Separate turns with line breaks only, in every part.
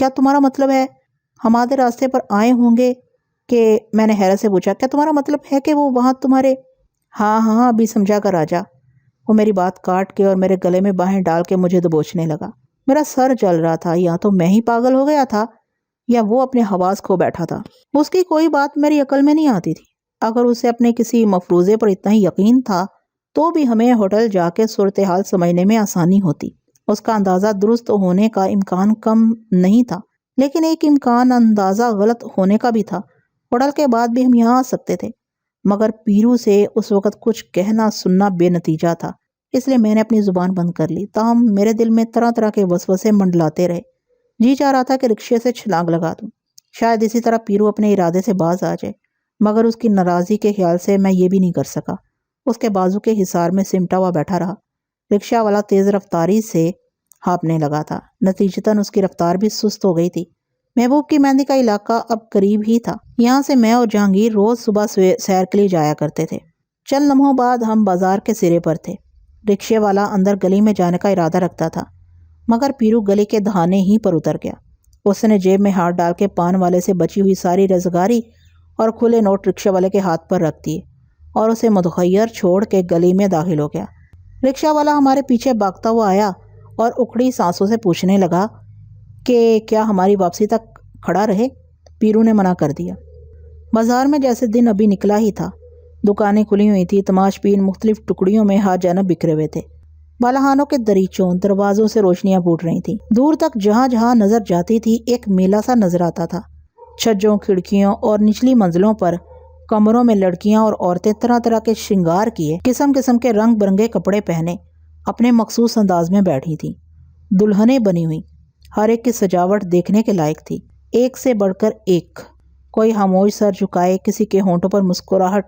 کیا تمہارا مطلب ہے ہم آدھے راستے پر آئے ہوں گے کہ میں نے حیرت سے پوچھا کیا تمہارا مطلب ہے کہ وہ وہاں تمہارے؟ ہاں ہاں ابھی سمجھا کر آ جا۔ وہ میری بات کاٹ کے اور میرے گلے میں باہیں ڈال کے مجھے دبوچنے لگا۔ میرا سر جل رہا تھا، یا تو میں ہی پاگل ہو گیا تھا یا وہ اپنے حواس کھو بیٹھا تھا۔ اس کی کوئی بات میری عقل میں نہیں آتی تھی۔ اگر اسے اپنے کسی مفروضے پر اتنا ہی یقین تھا تو بھی ہمیں ہوٹل جا کے صورتحال سمجھنے میں آسانی ہوتی۔ اس کا اندازہ درست ہونے کا امکان کم نہیں تھا، لیکن ایک امکان اندازہ غلط ہونے کا بھی تھا۔ ہوٹل کے بعد بھی ہم یہاں آ سکتے تھے، مگر پیرو سے اس وقت کچھ کہنا سننا بے نتیجہ تھا، اس لیے میں نے اپنی زبان بند کر لی۔ تاہم میرے دل میں طرح طرح کے وسوسے منڈلاتے رہے۔ جی چاہ رہا تھا کہ رکشے سے چھلانگ لگا دوں، شاید اسی طرح پیرو اپنے ارادے سے باز آ جائے، مگر اس کی ناراضی کے خیال سے میں یہ بھی نہیں کر سکا۔ اس کے بازو کے حصار میں سمٹا ہوا بیٹھا رہا۔ رکشہ والا تیز رفتاری سے ہانپنے لگا تھا، نتیجتاً اس کی رفتار بھی سست ہو گئی تھی۔ محبوب کی مہندی کا علاقہ اب قریب ہی تھا، یہاں سے میں اور جہانگیر روز صبح سیر کے لیے جایا کرتے تھے۔ چند لمحوں بعد ہم بازار کے سرے پر تھے۔ رکشے والا اندر گلی میں جانے کا ارادہ رکھتا تھا، مگر پیرو گلی کے دہانے ہی پر اتر گیا۔ اس نے جیب میں ہاتھ ڈال کے پان والے سے بچی ہوئی ساری رزگاری اور کھلے نوٹ رکشے والے کے ہاتھ پر رکھ دیے اور اسے متغیر چھوڑ کے گلی میں داخل ہو گیا۔ رکشہ والا ہمارے پیچھے بھاگتا ہوا آیا اور اکھڑی سانسوں سے پوچھنے لگا کہ کیا ہماری واپسی تک کھڑا رہے؟ پیرو نے منع کر دیا۔ بازار میں جیسے دن ابھی نکلا ہی تھا۔ دکانیں کھلی ہوئی تھی، تماش بین مختلف ٹکڑیوں میں ہاتھ جانب بکھرے ہوئے تھے۔ بالاخانوں کے دریچوں دروازوں سے روشنیاں پھوٹ رہی تھیں۔ دور تک جہاں جہاں نظر جاتی تھی ایک میلہ سا نظر آتا تھا۔ چھجوں، کھڑکیوں اور نچلی منزلوں پر کمروں میں لڑکیاں اور عورتیں طرح طرح کے شنگار کیے، قسم قسم کے رنگ برنگے کپڑے پہنے اپنے مخصوص انداز میں بیٹھی تھیں۔ دلہنیں بنی ہوئی، ہر ایک کی سجاوٹ دیکھنے کے لائق تھی، ایک سے بڑھ کر ایک۔ کوئی خاموش سر جھکائے، کسی کے ہونٹوں پر مسکراہٹ،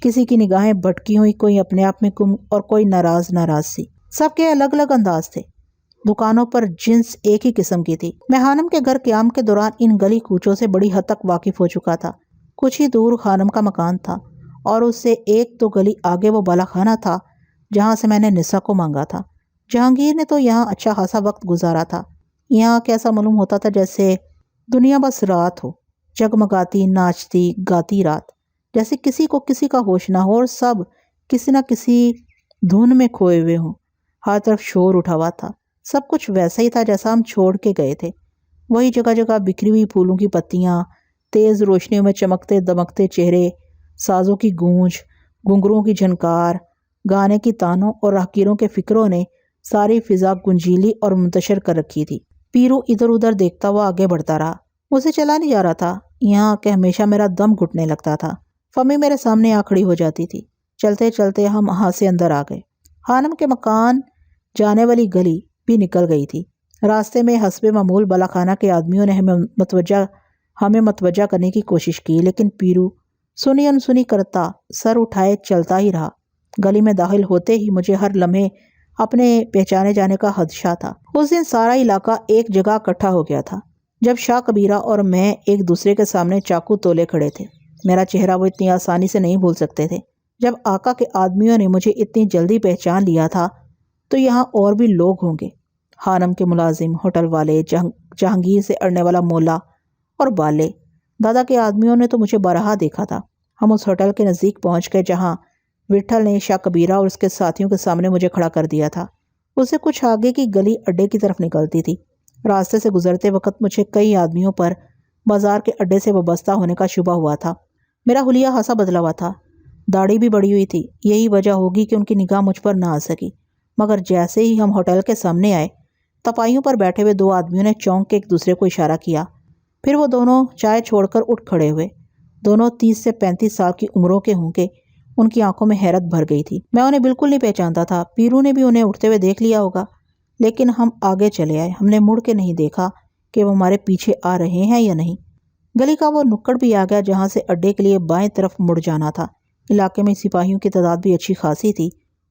کسی کی نگاہیں بھٹکی ہوئی، کوئی اپنے آپ میں گم اور کوئی ناراض سی۔ سب کے الگ الگ انداز تھے۔ دکانوں پر جنس ایک ہی قسم کی تھی۔ میں خانم کے گھر قیام کے دوران ان گلی کوچوں سے بڑی حد تک واقف ہو چکا تھا۔ کچھ ہی دور خانم کا مکان تھا اور اس سے ایک دو گلی آگے وہ بالا خانہ تھا جہاں سے میں نے نسا کو مانگا تھا۔ جہانگیر نے تو یہاں اچھا خاصا وقت گزارا تھا۔ یہاں کیسا معلوم ہوتا تھا جیسے دنیا بس رات ہو، جگمگاتی، ناچتی، گاتی رات، جیسے کسی کو کسی کا ہوش نہ ہو اور سب کسی نہ کسی دھن میں کھوئے ہوئے ہوں۔ ہر طرف شور اٹھا ہوا تھا، سب کچھ ویسا ہی تھا جیسا ہم چھوڑ کے گئے تھے۔ وہی جگہ جگہ بکھری ہوئی پھولوں کی پتیاں، تیز روشنیوں میں چمکتے دمکتے چہرے، سازوں کی گونج، گھنگروں کی جھنکار، گانے کی تانوں اور راہگیروں کے فکروں نے ساری فضا گنجیلی اور منتشر کر رکھی تھی۔ پیرو ادھر ادھر دیکھتا ہوا آگے بڑھتا رہا۔ اسے چلا نہیں جا رہا تھا، یہاں کہ ہمیشہ میرا دم گھٹنے لگتا تھا۔ فمی میرے سامنے آ کھڑی ہو جاتی تھی۔ چلتے چلتے ہم وہاں سے اندر آ گئے۔ خانم کے مکان جانے والی گلی بھی نکل گئی تھی۔ راستے میں حسب معمول بالا خانہ کے آدمیوں نے ہمیں متوجہ کرنے کی کوشش کی، لیکن پیرو سنی انسنی کرتا سر اٹھائے چلتا ہی رہا۔ گلی میں داخل ہوتے ہی مجھے ہر لمحے اپنے پہچانے جانے کا خدشہ تھا۔ اس دن سارا علاقہ ایک جگہ اکٹھا ہو گیا تھا جب شاہ کبیرہ اور میں ایک دوسرے کے سامنے چاقو تولے کھڑے تھے۔ میرا چہرہ وہ اتنی آسانی سے نہیں بھول سکتے تھے۔ جب آقا کے آدمیوں نے مجھے اتنی جلدی پہچان لیا تھا تو یہاں اور بھی لوگ ہوں گے۔ خانم کے ملازم، ہوٹل والے، جہانگیر سے اڑنے والا مولا اور بالے، دادا کے آدمیوں نے تو مجھے بارہا دیکھا تھا۔ ہم اس ہوٹل کے نزدیک پہنچ گئے جہاں وٹھل نے شاہ کبیرہ اور اس کے ساتھیوں کے سامنے مجھے کھڑا کر دیا تھا۔ اسے کچھ آگے کی گلی اڈے کی طرف نکلتی تھی۔ راستے سے گزرتے وقت مجھے کئی آدمیوں پر بازار کے اڈے سے وابستہ ہونے کا شبہ ہوا تھا۔ میرا حلیہ خاصا بدلا ہوا تھا، داڑھی بھی بڑی ہوئی تھی۔ یہی وجہ ہوگی کہ ان کی نگاہ مجھ پر نہ آ سکی، مگر جیسے ہی ہم ہوٹل کے سامنے آئے، تپائیوں پر بیٹھے ہوئے دو آدمیوں نے چونک کے ایک دوسرے کو اشارہ کیا۔ پھر وہ دونوں چائے چھوڑ کر اٹھ کھڑے ہوئے۔ دونوں 30 سے 35 سال کی عمروں کے ہوں گے۔ ان کی آنکھوں میں حیرت بھر گئی تھی۔ میں انہیں بالکل نہیں پہچانتا تھا۔ پیرو نے بھی انہیں اٹھتے ہوئے دیکھ لیا ہوگا، لیکن ہم آگے چلے آئے۔ ہم نے مڑ کے نہیں دیکھا کہ وہ ہمارے پیچھے آ رہے ہیں یا نہیں۔ گلی کا وہ نکڑ بھی آ گیا جہاں سے اڈے کے لیے بائیں طرف مڑ جانا تھا۔ علاقے میں سپاہیوں کی تعداد بھی اچھی خاصی تھی۔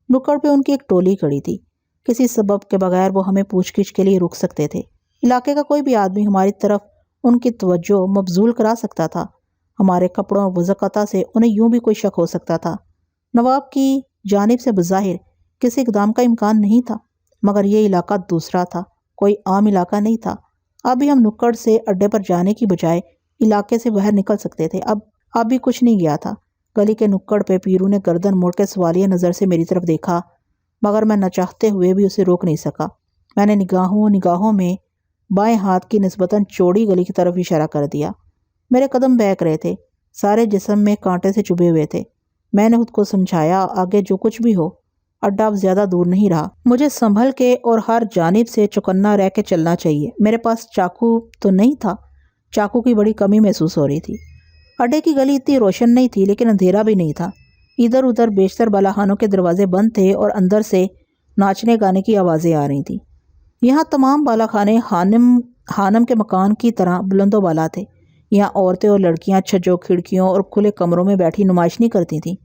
نکڑ پہ ان کی ایک ٹولی کھڑی تھی۔ کسی سبب کے بغیر وہ ہمیں پوچھ گچھ کے لیے رک سکتے تھے۔ علاقے کا کوئی بھی آدمی ہماری طرف ان کی توجہ مبذول کرا سکتا تھا۔ ہمارے کپڑوں اور وضاقتہ سے انہیں یوں بھی کوئی شک ہو سکتا تھا۔ نواب کی جانب سے بظاہر کسی اقدام کا امکان نہیں تھا، مگر یہ علاقہ دوسرا تھا، کوئی عام علاقہ نہیں تھا۔ اب بھی ہم نکڑ سے اڈے پر جانے کی بجائے علاقے سے باہر نکل سکتے تھے۔ اب بھی کچھ نہیں گیا تھا۔ گلی کے نکڑ پہ پیرو نے گردن موڑ کے سوالیہ نظر سے میری طرف دیکھا، مگر میں نہ چاہتے ہوئے بھی اسے روک نہیں سکا۔ میں نے نگاہوں میں بائیں ہاتھ کی نسبتاً چوڑی گلی کی طرف اشارہ کر دیا۔ میرے قدم بہک رہے تھے، سارے جسم میں کانٹے سے چبھے ہوئے تھے۔ میں نے خود کو سمجھایا، آگے جو کچھ بھی ہو، اڈا اب زیادہ دور نہیں رہا، مجھے سنبھل کے اور ہر جانب سے چوکنا رہ کے چلنا چاہیے۔ میرے پاس چاقو تو نہیں تھا، چاقو کی بڑی کمی محسوس ہو رہی تھی۔ اڈے کی گلی اتنی روشن نہیں تھی لیکن اندھیرا بھی نہیں تھا۔ ادھر ادھر بیشتر بالاخانوں کے دروازے بند تھے اور اندر سے ناچنے گانے کی آوازیں آ رہی تھیں۔ یہاں تمام بالاخانے خانم کے مکان کی طرح بلند و بالا تھے۔ یہاں عورتیں اور لڑکیاں چھجوں، کھڑکیوں اور کھلے کمروں میں بیٹھی نمائش نہیں کرتی تھیں،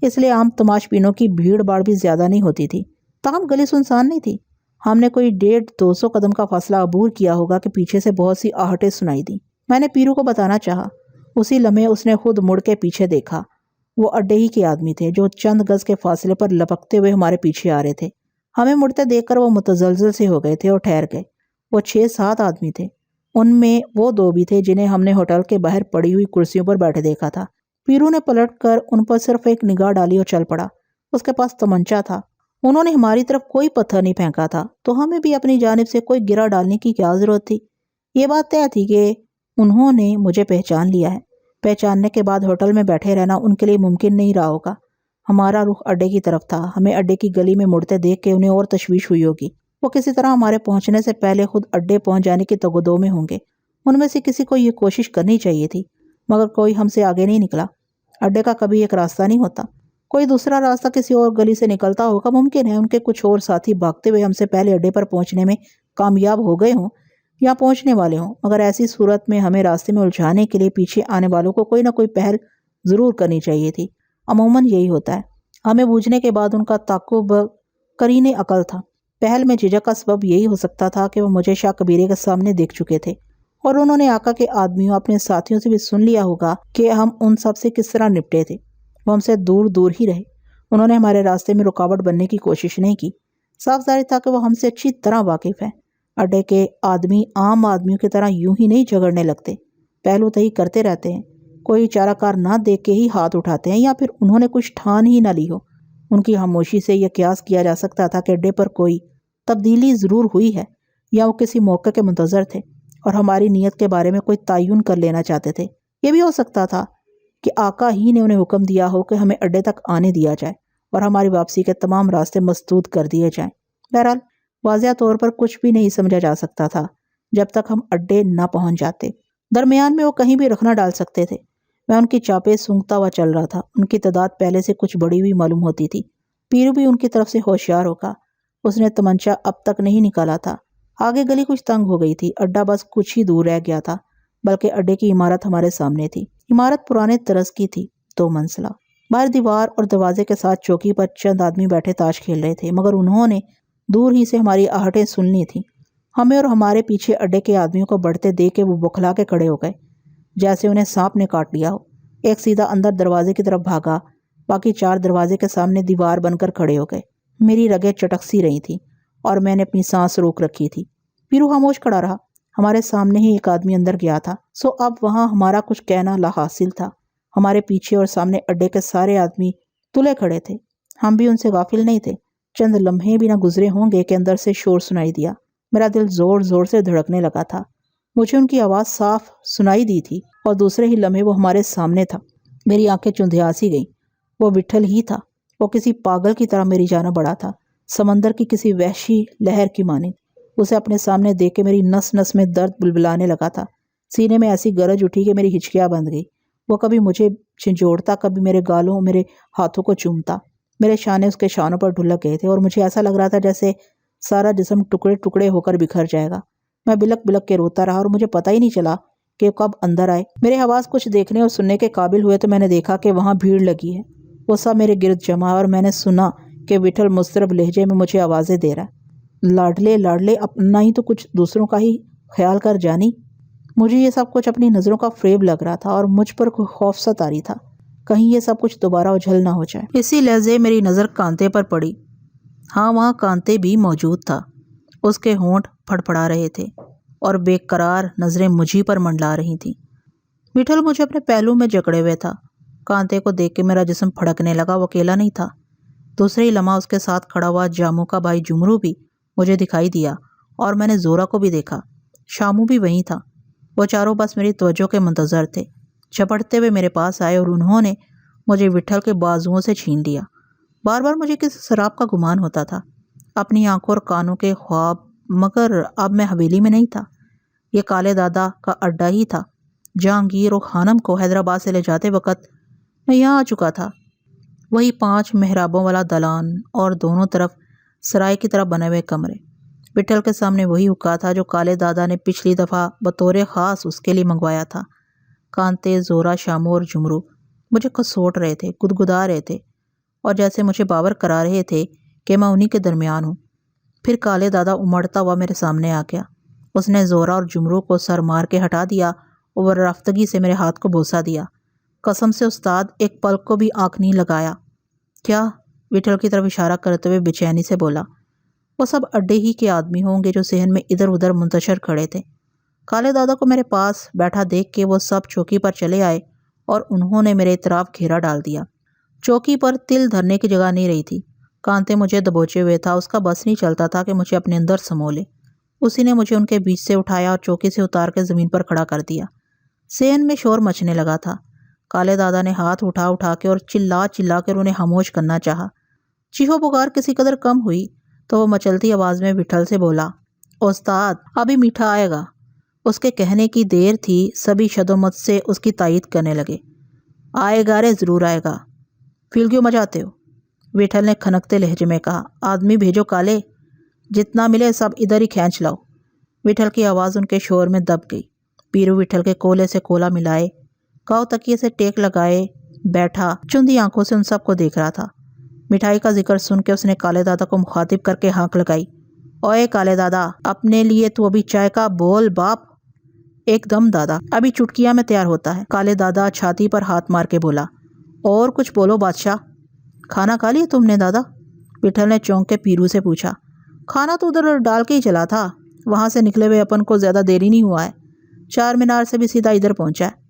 اس لیے عام تماش بینوں کی بھیڑ باڑ بھی زیادہ نہیں ہوتی تھی۔ تاہم گلی سنسان نہیں تھی۔ ہم نے کوئی 150-200 قدم کا فاصلہ عبور کیا ہوگا کہ پیچھے سے بہت سی آہٹیں سنائی دیں۔ میں نے پیرو کو بتانا چاہا۔ اسی لمحے اس نے خود مڑ کے پیچھے دیکھا۔ وہ اڈے ہی کے آدمی تھے جو چند گز کے فاصلے پر لپکتے ہوئے ہمارے پیچھے آ رہے تھے۔ ہمیں مڑتے دیکھ کر وہ متزلزل سے ہو گئے تھے اور ٹھہر گئے۔ وہ 6-7 آدمی تھے۔ ان میں وہ 2 بھی تھے جنہیں ہم نے ہوٹل کے باہر پڑی ہوئی کرسیوں پر بیٹھے دیکھا تھا۔ پیرو نے پلٹ کر ان پر صرف ایک نگاہ ڈالی اور چل پڑا۔ اس کے پاس تمنچا تھا۔ انہوں نے ہماری طرف کوئی پتھر نہیں پھینکا تھا، تو ہمیں بھی اپنی جانب سے کوئی گرہ ڈالنے کی کیا ضرورت تھی؟ یہ بات طے تھی کہ انہوں نے مجھے پہچان لیا ہے۔ پہچاننے کے بعد ہوٹل میں بیٹھے رہنا ان کے لیے ممکن نہیں رہا ہوگا۔ ہمارا رخ اڈے کی طرف تھا۔ ہمیں اڈے کی گلی میں مڑتے دیکھ کے انہیں اور تشویش ہوئی ہوگی۔ وہ کسی طرح ہمارے پہنچنے سے پہلے خود اڈے پہنچ جانے کی تگودو میں ہوں گے۔ ان میں سے کسی کو یہ کوشش کرنی چاہیے تھی، مگر کوئی ہم سے آگے نہیں نکلا۔ اڈے کا کبھی ایک راستہ نہیں ہوتا، کوئی دوسرا راستہ کسی اور گلی سے نکلتا ہوگا۔ ممکن ہے ان کے کچھ اور ساتھی بھاگتے ہوئے ہم سے پہلے اڈے پر پہنچنے میں کامیاب ہو گئے ہوں یا پہنچنے والے ہوں، مگر ایسی صورت میں ہمیں راستے میں الجھانے کے لیے پیچھے آنے والوں کو کوئی نہ کوئی پہل ضرور کرنی چاہیے تھی۔ عموماً یہی ہوتا ہے۔ ہمیں بوجھنے کے بعد ان کا تعاقب قرین عقل تھا۔ پہل میں جھجک کا سبب یہی ہو سکتا تھا کہ وہ مجھے شاہ کبیرے کے سامنے دیکھ چکے تھے، اور انہوں نے آقا کے آدمیوں، اپنے ساتھیوں سے بھی سن لیا ہوگا کہ ہم ان سب سے کس طرح نپٹے تھے۔ وہ ہم سے دور دور ہی رہے۔ انہوں نے ہمارے راستے میں رکاوٹ بننے کی کوشش نہیں کی۔ صاف ظاہر تھا کہ وہ ہم سے اچھی طرح واقف ہیں۔ اڈے کے آدمی عام آدمیوں کی طرح یوں ہی نہیں جھگڑنے لگتے، پہلو تہی کرتے رہتے ہیں۔ کوئی چارہ کار نہ دیکھ کے ہی ہاتھ اٹھاتے ہیں، یا پھر انہوں نے کچھ ٹھان ہی نہ لی ہو۔ ان کی خاموشی سے یہ قیاس کیا جا سکتا تھا کہ اڈے پر کوئی تبدیلی ضرور ہوئی ہے، یا وہ کسی موقع کے منتظر تھے اور ہماری نیت کے بارے میں کوئی تعین کر لینا چاہتے تھے۔ یہ بھی ہو سکتا تھا کہ آقا ہی نے انہیں حکم دیا ہو کہ ہمیں اڈے تک آنے دیا جائے اور ہماری واپسی کے تمام راستے مسدود کر دیے جائیں۔ بہرحال واضح طور پر کچھ بھی نہیں سمجھا جا سکتا تھا جب تک ہم اڈے نہ پہنچ جاتے۔ درمیان میں وہ کہیں بھی رکھ نہ ڈال سکتے تھے۔ میں ان کی چاپیں سونگھتا ہوا چل رہا تھا۔ ان کی تعداد پہلے سے کچھ بڑی ہوئی معلوم ہوتی تھی۔ پیرو بھی ان کی طرف سے ہوشیار ہوگا۔ اس نے تمنچا اب تک نہیں نکالا تھا۔ آگے گلی کچھ تنگ ہو گئی تھی۔ اڈا بس کچھ ہی دور رہ گیا تھا، بلکہ اڈے کی عمارت ہمارے سامنے تھی۔ عمارت پرانے طرز کی تھی، 2 منزلہ۔ باہر دیوار اور دروازے کے ساتھ چوکی پر چند آدمی بیٹھے تاش کھیل رہے تھے، مگر انہوں نے دور ہی سے ہماری آہٹیں سن لی تھیں۔ ہمیں اور ہمارے پیچھے اڈے کے آدمیوں کو بڑھتے دیکھ کے وہ بکھلا کے کھڑے ہو گئے، جیسے انہیں سانپ نے کاٹ لیا ہو۔ ایک سیدھا اندر دروازے کی طرف بھاگا، باقی 4 دروازے کے سامنے دیوار بن کر کھڑے ہو گئے۔ میری رگیں چٹک سی رہی تھیں اور میں نے اپنی سانس روک رکھی تھی۔ پیرو خاموش کھڑا رہا۔ ہمارے سامنے ہی ایک آدمی اندر گیا تھا، سو اب وہاں ہمارا کچھ کہنا لا حاصل تھا۔ ہمارے پیچھے اور سامنے اڈے کے سارے آدمی تلے کھڑے تھے۔ ہم بھی ان سے غافل نہیں تھے۔ چند لمحے بھی نہ گزرے ہوں گے کہ اندر سے شور سنائی دیا۔ میرا دل زور زور سے دھڑکنے لگا تھا۔ مجھے ان کی آواز صاف سنائی دی تھی اور دوسرے ہی لمحے وہ ہمارے سامنے تھا۔ میری آنکھیں چندھیا سی گئیں۔ وہ وٹھل ہی تھا۔ وہ کسی پاگل کی طرح میری جانب بڑھا تھا، سمندر کی کسی وحشی لہر کی مانند۔ اسے اپنے سامنے دیکھ کے میری نس نس میں درد بلبلانے لگا تھا۔ سینے میں ایسی گرج اٹھی کہ میری ہچکیاں بندھ گئی۔ وہ کبھی مجھے جھنجھوڑتا، کبھی میرے گالوں، میرے ہاتھوں کو چومتا۔ میرے شانے اس کے شانوں پر ڈھلک گئے تھے اور مجھے ایسا لگ رہا تھا جیسے سارا جسم ٹکڑے ٹکڑے ہو کر بکھر جائے گا۔ میں بلک بلک کے روتا رہا اور مجھے پتہ ہی نہیں چلا کہ کب اندر آئے۔ میرے حواس کچھ دیکھنے اور سننے کے قابل ہوئے تو میں نے دیکھا کہ وہاں بھیڑ لگی ہے۔ وہ سب میرے گرد جمع اور میں نے سنا کہ وٹھل مضطرب لہجے میں مجھے آوازیں دے رہا ہے، لاڈلے لاڈلے، اپنا ہی تو کچھ دوسروں کا ہی خیال کر جانی۔ مجھے یہ سب کچھ اپنی نظروں کا فریب لگ رہا تھا اور مجھ پر خوف سا طاری تھا، کہیں یہ سب کچھ دوبارہ اجھل نہ ہو جائے۔ اسی لحظے میری نظر کانتے پر پڑی۔ ہاں، وہاں کانتے بھی موجود تھا۔ اس کے ہونٹ پھڑپڑا رہے تھے اور بے قرار نظریں مجھی پر منڈلا رہی تھیں۔ مٹھل مجھے اپنے پہلو میں جکڑے ہوئے تھا۔ کانتے کو دیکھ کے میرا جسم پھڑکنے لگا۔ وہ اکیلا نہیں تھا، دوسرے ہی لمحہ اس کے ساتھ کھڑا ہوا جامو کا بھائی جمرو بھی مجھے دکھائی دیا، اور میں نے زورا کو بھی دیکھا۔ شامو بھی وہیں تھا۔ وہ چاروں بس میری توجہ کے منتظر تھے۔ جھپٹتے ہوئے میرے پاس آئے اور انہوں نے مجھے وٹھل کے بازوؤں سے چھین لیا۔ بار بار مجھے کسی شراب کا گمان ہوتا تھا، اپنی آنکھوں اور کانوں کے خواب، مگر اب میں حویلی میں نہیں تھا۔ یہ کالے دادا کا اڈا ہی تھا۔ جہانگیر و خانم کو حیدرآباد سے لے جاتے وقت میں یہاں آ چکا تھا۔ وہی 5 محرابوں والا دلان اور دونوں طرف سرائے کی طرح بنے ہوئے کمرے۔ وٹھل کے سامنے وہی حقہ تھا جو کالے دادا نے پچھلی دفعہ بطور خاص اس کے لیے منگوایا تھا۔ کانتے، زورا، شامو اور جمرو مجھے کسوٹ رہے تھے، گدگدا رہے تھے، اور جیسے مجھے باور کرا رہے تھے کہ میں انہی کے درمیان ہوں۔ پھر کالے دادا امڑتا ہوا میرے سامنے آ گیا۔ اس نے زورا اور جمرو کو سر مار کے ہٹا دیا اور رفتگی سے میرے ہاتھ کو بوسہ دیا۔ قسم سے استاد، ایک پل کو بھی آنکھ نہیں لگایا۔ کیا؟ وٹھل کی طرف اشارہ کرتے ہوئے بے چینی سے بولا۔ وہ سب اڈے ہی کے آدمی ہوں گے جو صحن میں ادھر ادھر منتشر کھڑے تھے۔ کالے دادا کو میرے پاس بیٹھا دیکھ کے وہ سب چوکی پر چلے آئے اور انہوں نے میرے اطراف گھیرا ڈال دیا۔ چوکی پر تل دھرنے کی جگہ نہیں رہی تھی۔ کانتے مجھے دبوچے ہوئے تھا، اس کا بس نہیں چلتا تھا کہ مجھے اپنے اندر سمو لے۔ اسی نے مجھے ان کے بیچ سے اٹھایا اور چوکی سے اتار کے زمین پر کھڑا کر دیا۔ صحن میں شور مچنے لگا تھا۔ کالے دادا نے ہاتھ اٹھا اٹھا کے اور چلا چلا کر انہیں خاموش کرنا چاہا۔ چیخو پکار کسی قدر کم ہوئی تو وہ مچلتی آواز میں وٹھل سے بولا، استاد ابھی میٹھا آئے گا۔ اس کے کہنے کی دیر تھی، سبھی شدومت سے اس کی تائید کرنے لگے۔ آئے گا رے، ضرور آئے گا، فیل کیوں مچاتے ہو؟ وٹھل نے کھنکتے لہجے میں کہا۔ آدمی بھیجو کالے، جتنا ملے سب ادھر ہی کھینچ لاؤ۔ وٹھل کی آواز ان کے شور میں دب گئی۔ پیرو وٹھل کے کولے سے کولا ملائے، کاؤ تکیے سے ٹیک لگائے بیٹھا چندی آنکھوں سے ان سب کو دیکھ رہا تھا۔ مٹھائی کا ذکر سن کے اس نے کالے دادا کو مخاطب کر کے ہانک لگائی، اوئے کالے دادا، اپنے لیے تو ابھی چائے کا بول باپ۔ ایک دم دادا، ابھی چٹکیاں میں تیار ہوتا ہے۔ کالے دادا چھاتی پر ہاتھ مار کے بولا۔ اور کچھ بولو بادشاہ۔ کھانا کھا لیا تم نے دادا؟ وٹھل نے چونک کے پیرو سے پوچھا۔ کھانا تو ادھر ڈال کے ہی چلا تھا، وہاں سے نکلے ہوئے اپن کو زیادہ دیر ہی نہیں ہوا ہے، 4 مینار سے بھی سیدھا ادھر پہنچا ہے۔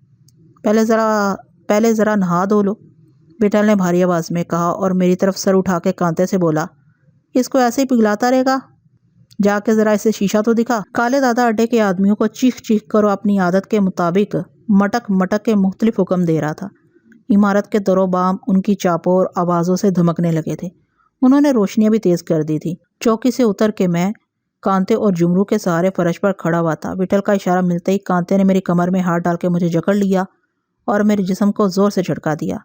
پہلے ذرا نہا دھو لو، وٹھل نے بھاری آواز میں کہا اور میری طرف سر اٹھا کے کانتے سے بولا، اس کو ایسے ہی پگھلاتا رہے گا؟ جا کے ذرا اسے شیشہ تو دکھا۔ کالے دادا اڈے کے آدمیوں کو چیخ چیخ کر اور اپنی عادت کے مطابق مٹک مٹک کے مختلف حکم دے رہا تھا۔ عمارت کے در و بام ان کی چاپور آوازوں سے دھمکنے لگے تھے۔ انہوں نے روشنیاں بھی تیز کر دی تھی۔ چوکی سے اتر کے میں کانتے اور جمرو کے سہارے فرش پر کھڑا ہوا تھا۔ وٹھل کا اشارہ ملتے ہی کانتے نے میری کمر میں ہاتھ ڈال کے مجھے جکڑ لیا اور میرے جسم کو زور سے جھٹکا دیا۔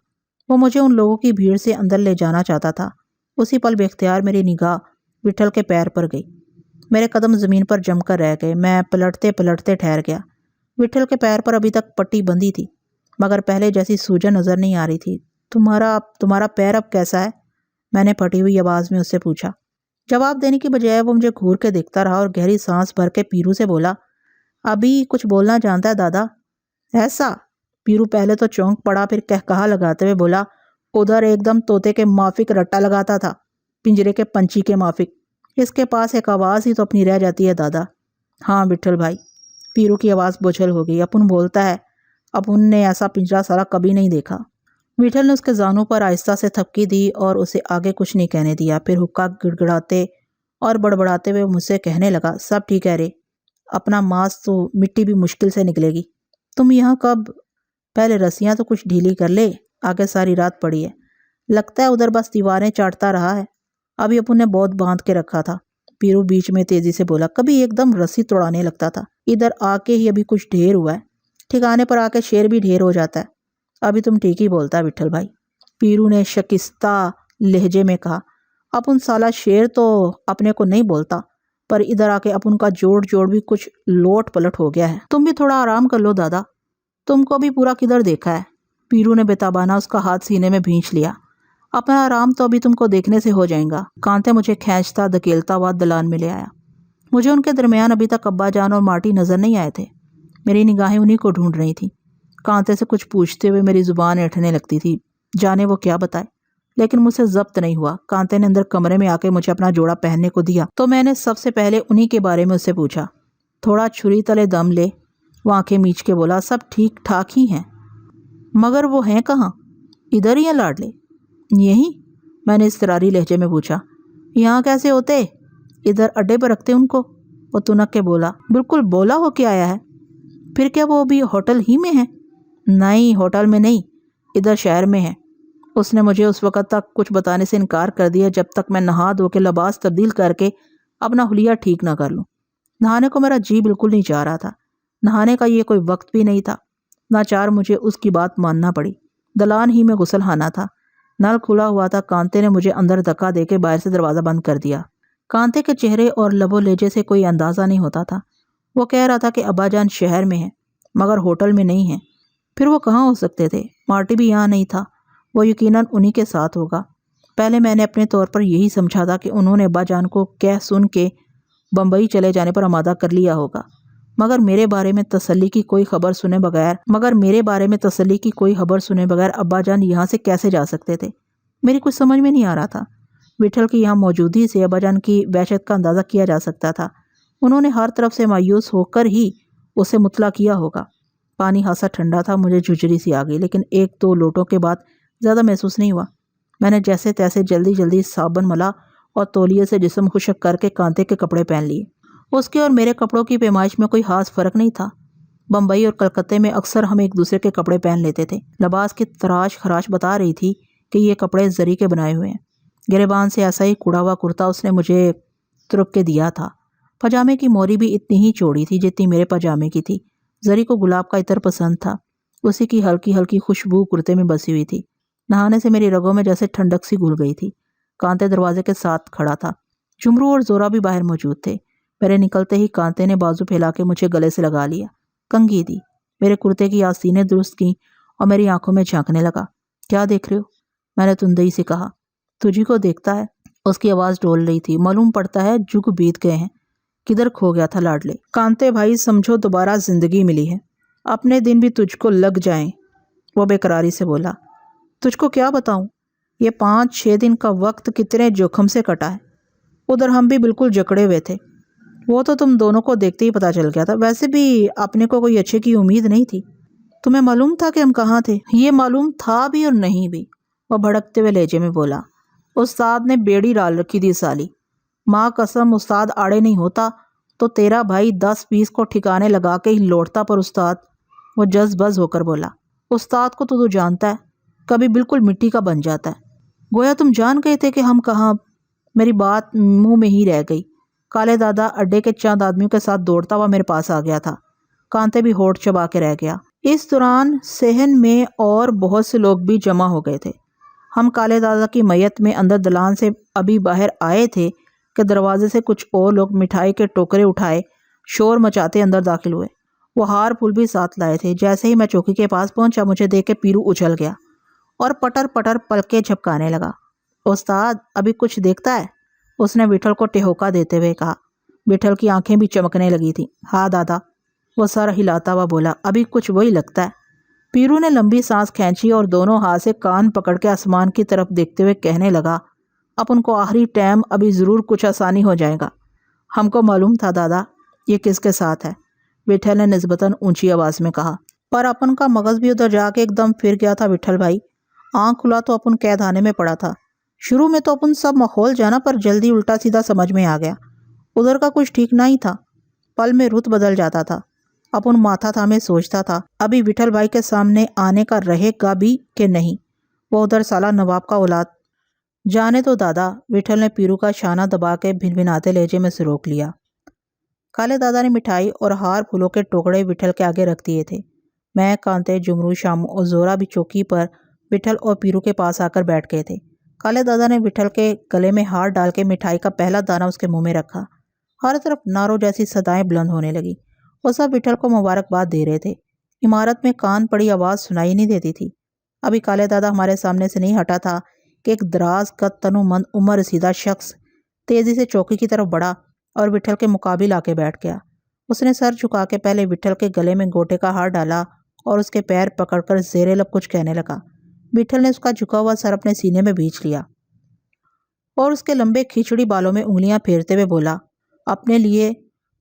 وہ مجھے ان لوگوں کی بھیڑ سے اندر لے جانا چاہتا تھا۔ اسی پل بے اختیار میری نگاہ وٹھل کے پیر پر گئی۔ میرے قدم زمین پر جم کر رہ گئے۔ میں پلٹتے پلٹتے ٹھہر گیا۔ وٹھل کے پیر پر ابھی تک پٹی بندھی تھی، مگر پہلے جیسی سوجن نظر نہیں آ رہی تھی۔ تمہارا پیر اب کیسا ہے؟ میں نے پھٹی ہوئی آواز میں اس سے پوچھا۔ جواب دینے کی بجائے وہ مجھے گھور کے دیکھتا رہا اور گہری سانس بھر کے پیرو سے بولا، ابھی کچھ بولنا جانتا ہے دادا؟ ایسا؟ پیرو پہلے تو چونک پڑا، پھر کہا لگاتے ہوئے بولا، ادھر ایک دم طوطے کے مافک رٹا لگاتا تھا، پنجرے کے پنچھی کے مافک۔ اس کے پاس ایک آواز ہی تو اپنی رہ جاتی ہے دادا۔ ہاں وٹھل بھائی، پیرو کی آواز بوچھل ہو گئی، اپن بولتا ہے، اپن نے ایسا پنجرا سارا کبھی نہیں دیکھا۔ وٹھل نے اس کے زانوں پر آہستہ سے تھپکی دی اور اسے آگے کچھ نہیں کہنے دیا۔ پھر حقہ گڑگڑاتے اور بڑبڑاتے ہوئے مجھ سے کہنے لگا، سب ٹھیک ہے رے، اپنا ماس تو مٹی بھی مشکل سے نکلے گی۔ تم یہاں کب؟ پہلے رسیاں تو کچھ ڈھیلی کر لے، آگے ساری رات پڑی ہے، لگتا ہے ادھر بس دیواریں چاٹتا رہا ہے، ابھی اپن نے بہت باندھ کے رکھا تھا۔ پیرو بیچ میں تیزی سے بولا، کبھی ایک دم رسی توڑانے لگتا تھا، ادھر آ کے ہی ابھی کچھ ڈھیر ہوا ہے، ٹھکانے پر آ کے شیر بھی ڈھیر ہو جاتا ہے۔ ابھی تم ٹھیک ہی بولتا ہے وٹھل بھائی، پیرو نے شکستہ لہجے میں کہا، اپن سالہ شیر تو اپنے کو نہیں بولتا، پر ادھر آ کے اپن کا جوڑ بھی کچھ لوٹ پلٹ ہو گیا ہے۔ تم بھی تھوڑا آرام کر لو دادا، تم کو بھی پورا کدھر دیکھا ہے۔ پیرو نے بےتابانہ اس کا ہاتھ سینے میں بھینچ لیا، اپنا آرام تو ابھی تم کو دیکھنے سے ہو جائیں گا۔ کانتے مجھے کھینچتا دھکیلتا ہوا دلان میں لے آیا۔ مجھے ان کے درمیان ابھی تک ابا جان اور مارٹی نظر نہیں آئے تھے۔ میری نگاہیں انہی کو ڈھونڈ رہی تھیں۔ کانتے سے کچھ پوچھتے ہوئے میری زبان ایٹھنے لگتی تھی، جانے وہ کیا بتائے، لیکن مجھ سے ضبط نہیں ہوا۔ کانتے نے اندر کمرے میں آ کے مجھے اپنا جوڑا پہننے کو دیا تو میں نے سب سے پہلے انہی کے بارے میں اس سے پوچھا، تھوڑا چھری تلے دم لے، وہ آنکھیں میچ کے بولا، سب ٹھیک ٹھاک ہی ہیں، مگر وہ ہیں کہاں؟ ادھر ہی ہیں لاڈلے؟ یہی؟ میں نے اضطراری لہجے میں پوچھا۔ یہاں کیسے ہوتے؟ ادھر اڈے پر رکھتے ان کو، وہ تنک کے بولا۔ بالکل بولا ہو کے آیا ہے۔ پھر کیا وہ ابھی ہوٹل ہی میں ہے؟ نہیں، ہوٹل میں نہیں، ادھر شہر میں ہے۔ اس نے مجھے اس وقت تک کچھ بتانے سے انکار کر دیا جب تک میں نہا دھو کے لباس تبدیل کر کے اپنا حلیہ ٹھیک نہ کر لوں۔ نہانے کو میرا جی بالکل نہیں چاہ رہا تھا، نہانے کا یہ کوئی وقت بھی نہیں تھا، ناچار مجھے اس کی بات ماننا پڑی۔ دلان ہی میں غسل خانہ تھا، نل کھلا ہوا تھا۔ کانتے نے مجھے اندر دھکا دے کے باہر سے دروازہ بند کر دیا۔ کانتے کے چہرے اور لب و لہجے سے کوئی اندازہ نہیں ہوتا تھا۔ وہ کہہ رہا تھا کہ ابا جان شہر میں ہیں مگر ہوٹل میں نہیں ہیں۔ پھر وہ کہاں ہو سکتے تھے؟ مارٹی بھی یہاں نہیں تھا، وہ یقیناً انہی کے ساتھ ہوگا۔ پہلے میں نے اپنے طور پر یہی سمجھا تھا کہ انہوں نے ابا جان کو کہہ سن کے بمبئی چلے جانے پر آمادہ کر لیا ہوگا، مگر میرے بارے میں تسلی کی کوئی خبر سنے بغیر ابا جان یہاں سے کیسے جا سکتے تھے؟ میری کچھ سمجھ میں نہیں آ رہا تھا۔ وٹھل کی یہاں موجودگی سے ابا جان کی وحشت کا اندازہ کیا جا سکتا تھا۔ انہوں نے ہر طرف سے مایوس ہو کر ہی اسے مطلع کیا ہوگا۔ پانی خاصا ٹھنڈا تھا، مجھے جھجری سی آ گئی، لیکن ایک دو لوٹوں کے بعد زیادہ محسوس نہیں ہوا۔ میں نے جیسے تیسے جلدی صابن ملا اور تولیے سے جسم خشک کر کے کانتے کے کپڑے پہن لیے۔ اس کے اور میرے کپڑوں کی پیمائش میں کوئی خاص فرق نہیں تھا۔ بمبئی اور کلکتے میں اکثر ہم ایک دوسرے کے کپڑے پہن لیتے تھے۔ لباس کی تراش خراش بتا رہی تھی کہ یہ کپڑے زری کے بنائے ہوئے ہیں۔ گریبان سے ایسا ہی کڑا ہوا کرتا اس نے مجھے ترپ کے دیا تھا۔ پاجامے کی موری بھی اتنی ہی چوڑی تھی جتنی میرے پاجامے کی تھی۔ زری کو گلاب کا عطر پسند تھا، اسی کی ہلکی ہلکی خوشبو کرتے میں بسی ہوئی تھی۔ نہانے سے میری رگوں میں جیسے ٹھنڈک سی گھل گئی تھی۔ کانتے دروازے کے ساتھ کھڑا تھا، جمرو اور زورا بھی باہر موجود تھے۔ میرے نکلتے ہی کانتے نے بازو پھیلا کے مجھے گلے سے لگا لیا، کنگھی دی، میرے کرتے کی آستینیں درست کیں اور میری آنکھوں میں جھانکنے لگا۔ کیا دیکھ رہے ہو؟ میں نے تندئی سے کہا۔ تجھی کو دیکھتا ہے۔ اس کی آواز ڈول رہی تھی۔ معلوم پڑتا ہے جگ بیت گئے ہیں، کدھر کھو گیا تھا لاڈلے؟ کانتے بھائی سمجھو دوبارہ زندگی ملی ہے، اپنے دن بھی تجھ کو لگ جائیں، وہ بے قراری سے بولا۔ تجھ کو کیا بتاؤں، یہ 5-6 دن کا وقت کتنے جوخم سے کٹا ہے۔ ادھر ہم بھی بالکل جکڑے ہوئے تھے، وہ تو تم دونوں کو دیکھتے ہی پتا چل گیا تھا۔ ویسے بھی اپنے کو کوئی اچھے کی امید نہیں تھی۔ تمہیں معلوم تھا کہ ہم کہاں تھے؟ یہ معلوم تھا بھی اور نہیں بھی، وہ بھڑکتے ہوئے لہجے میں بولا۔ استاد نے بیڑی ڈال رکھی تھی سالی، ماں قسم استاد آڑے نہیں ہوتا تو تیرا بھائی 10-20 کو ٹھکانے لگا کے ہی لوٹتا، پر استاد، وہ جز بز ہو کر بولا، استاد کو تو جانتا ہے، کبھی بالکل مٹی کا بن جاتا ہے۔ گویا تم جان گئے تھے کہ ہم کہاں۔ میری بات منہ میں ہی رہ گئی۔ کالے دادا اڈے کے چند آدمیوں کے ساتھ دوڑتا ہوا میرے پاس آ گیا تھا۔ کانتے بھی ہونٹ چبا کے رہ گیا۔ اس دوران صحن میں اور بہت سے لوگ بھی جمع ہو گئے تھے۔ ہم کالے دادا کی میت میں اندر دلان سے ابھی باہر آئے تھے کہ دروازے سے کچھ اور لوگ مٹھائی کے ٹوکرے اٹھائے شور مچاتے اندر داخل ہوئے۔ وہ ہار پھول بھی ساتھ لائے تھے۔ جیسے ہی میں چوکی کے پاس پہنچا، مجھے دیکھ کے پیرو اچھل گیا اور پٹر پٹر پلکیں جھپکانے لگا۔ استاد ابھی کچھ دیکھتا ہے؟ اس نے وٹھل کو ٹہوکا دیتے ہوئے کہا۔ وٹھل کی آنکھیں بھی چمکنے لگی تھیں۔ ہاں دادا، وہ سر ہلاتا ہوا بولا، ابھی کچھ وہی لگتا ہے۔ پیرو نے لمبی سانس کھینچی اور دونوں ہاتھ سے کان پکڑ کے آسمان کی طرف دیکھتے ہوئے کہنے لگا، اپن کو آخری ٹائم ابھی ضرور کچھ آسانی ہو جائے گا۔ ہم کو معلوم تھا دادا یہ کس کے ساتھ ہے، وٹھل نے نسبتاً اونچی آواز میں کہا، پر اپن کا مغز بھی ادھر جا کے ایک دم پھر گیا تھا وٹھل بھائی۔ آنکھ کھلا تو اپن قید خانے میں پڑا تھا۔ شروع میں تو اپن سب ماحول جانا، پر جلدی الٹا سیدھا سمجھ میں آ گیا۔ ادھر کا کچھ ٹھیک نہ ہی تھا، پل میں رت بدل جاتا تھا۔ اپن ماتھا تھامے سوچتا تھا ابھی وٹھل بھائی کے سامنے آنے کا رہے گا بھی کہ نہیں۔ وہ ادھر سالہ نواب کا اولاد۔ جانے تو دادا، وٹھل نے پیرو کا شانہ دبا کے بھنبھناتے لہجے میں سے روک لیا۔ کالے دادا نے مٹھائی اور ہار پھولوں کے ٹکڑے وٹھل کے آگے رکھ دیے تھے۔ میں، کانتے، جمرو، شامو اور زورا بھی چوکی پر وٹھل اور پیرو کے پاس آ کر بیٹھ گئے تھے۔ کالے دادا نے وٹھل کے گلے میں ہار ڈال کے مٹھائی کا پہلا دانہ اس کے منہ میں رکھا۔ ہر طرف نعروں جیسی صدائیں بلند ہونے لگی۔ وہ سب وٹھل کو مبارکباد دے رہے تھے۔ عمارت میں کان پڑی آواز سنائی نہیں دیتی تھی۔ ابھی کالے دادا ہمارے سامنے سے نہیں ہٹا تھا کہ ایک دراز قد تنو مند عمر رسیدہ شخص تیزی سے چوکی کی طرف بڑھا اور وٹھل کے مقابل آ کے بیٹھ گیا۔ اس نے سر جھکا کے پہلے وٹھل کے گلے میں گوٹے کا ہار ڈالا اور اس کے پیر پکڑ کر زیر لب کچھ کہنے لگا۔ وٹھل نے اس کا جھکا ہوا سر اپنے سینے میں بھینچ لیا اور اس کے لمبے کھچڑی بالوں میں انگلیاں پھیرتے ہوئے بولا، اپنے لیے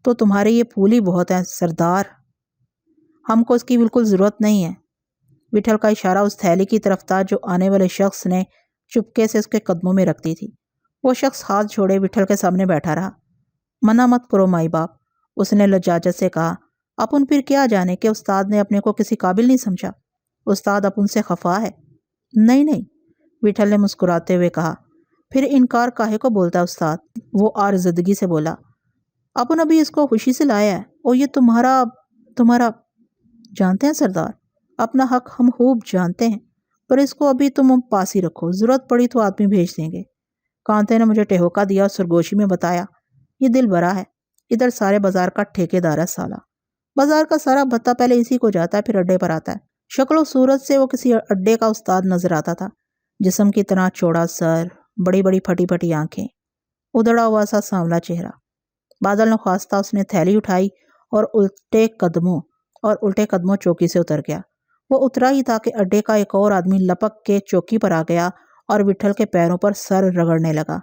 تو تمہارے یہ پھول ہی بہت ہیں سردار، ہم کو اس کی بالکل ضرورت نہیں ہے۔ وٹھل کا اشارہ اس تھیلی کی طرف تھا جو آنے والے شخص نے چپکے سے اس کے قدموں میں رکھ دی تھی۔ وہ شخص ہاتھ چھوڑے وٹھل کے سامنے بیٹھا رہا۔ منع مت کرو مائی باپ، اس نے لجاجت سے کہا۔ اپن پھر کیا جانے کہ استاد نے اپنے کو کسی قابل نہیں سمجھا، استاد اپن سے خفا ہے۔ نہیں نہیں، وٹھل نے مسکراتے ہوئے کہا۔ پھر انکار کاہے کو بولتا ہے استاد، وہ آرزدگی سے بولا۔ اپن ابھی اس کو خوشی سے لایا ہے اور یہ تمہارا جانتے ہیں سردار، اپنا حق ہم خوب جانتے ہیں، پر اس کو ابھی تم پاس ہی رکھو، ضرورت پڑی تو آدمی بھیج دیں گے۔ کانتے نے مجھے ٹہوکا دیا اور سرگوشی میں بتایا، یہ دل برا ہے، ادھر سارے بازار کا ٹھیکے دار ہے سالہ، بازار کا سارا بھتہ پہلے اسی کو جاتا ہے پھر اڈے پر آتا ہے۔ شکل و صورت سے وہ کسی اڈے کا استاد نظر آتا تھا، جسم کی طرح چوڑا سر، بڑی بڑی پھٹی پھٹی آنکھیں، ادھڑا ہوا سا سانولا چہرہ۔ بادل نخواستہ اس نے تھیلی اٹھائی اور الٹے قدموں چوکی سے اتر گیا۔ وہ اترا ہی تھا کہ اڈے کا ایک اور آدمی لپک کے چوکی پر آ گیا اور وٹھل کے پیروں پر سر رگڑنے لگا۔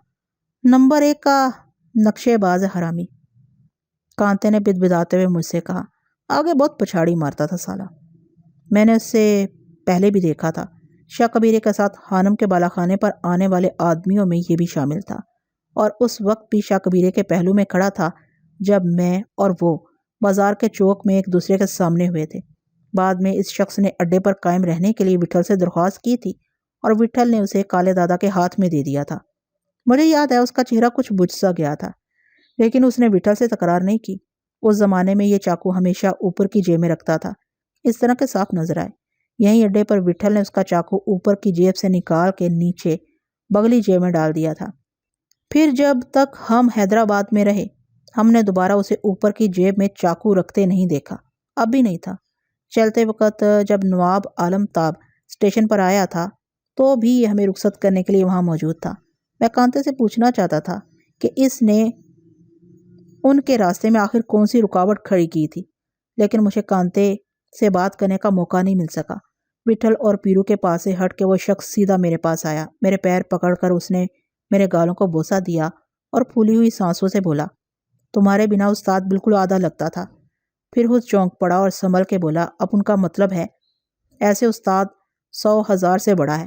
نمبر 1 کا نقشے باز ہے حرامی، کانتے نے بدبداتے ہوئے مجھ سے کہا۔ آگے بہت پچھاڑی مارتا تھا سالہ، میں نے اسے پہلے بھی دیکھا تھا۔ شاہ کبیرے کے ساتھ خانم کے بالا خانے پر آنے والے آدمیوں میں یہ بھی شامل تھا، اور اس وقت بھی شاہ کبیرے کے پہلو میں کھڑا تھا جب میں اور وہ بازار کے چوک میں ایک دوسرے کے سامنے ہوئے تھے۔ بعد میں اس شخص نے اڈے پر قائم رہنے کے لیے وٹھل سے درخواست کی تھی اور وٹھل نے اسے کالے دادا کے ہاتھ میں دے دیا تھا۔ مجھے یاد ہے اس کا چہرہ کچھ بجھ سا گیا تھا، لیکن اس نے وٹھل سے تکرار نہیں کی۔ اس زمانے میں یہ چاقو ہمیشہ اوپر کی جیب میں رکھتا تھا، اس طرح کے صاف نظر آئے۔ یہیں اڈے پر وٹھل نے اس کا چاقو اوپر کی جیب سے نکال کے نیچے بغلی جیب میں ڈال دیا تھا۔ پھر جب تک ہم حیدرآباد میں رہے ہم نے دوبارہ اسے اوپر کی جیب میں چاقو رکھتے نہیں دیکھا، اب بھی نہیں تھا۔ چلتے وقت جب نواب عالم تاب اسٹیشن پر آیا تھا تو بھی یہ ہمیں رخصت کرنے کے لیے وہاں موجود تھا۔ میں کانتے سے پوچھنا چاہتا تھا کہ اس نے ان کے راستے میں آخر کون سی رکاوٹ کھڑی کی تھی، لیکن مجھے کانتے سے بات کرنے کا موقع نہیں مل سکا۔ وٹھل اور پیرو کے پاس سے ہٹ کے وہ شخص سیدھا میرے پاس آیا، میرے پیر پکڑ کر اس نے میرے گالوں کو بوسہ دیا اور پھولی ہوئی سانسوں سے بولا، تمہارے بنا استاد بالکل آدھا لگتا تھا۔ پھر خود چونک پڑا اور سنبھل کے بولا، اب ان کا مطلب ہے ایسے استاد 100,000 سے بڑا ہے،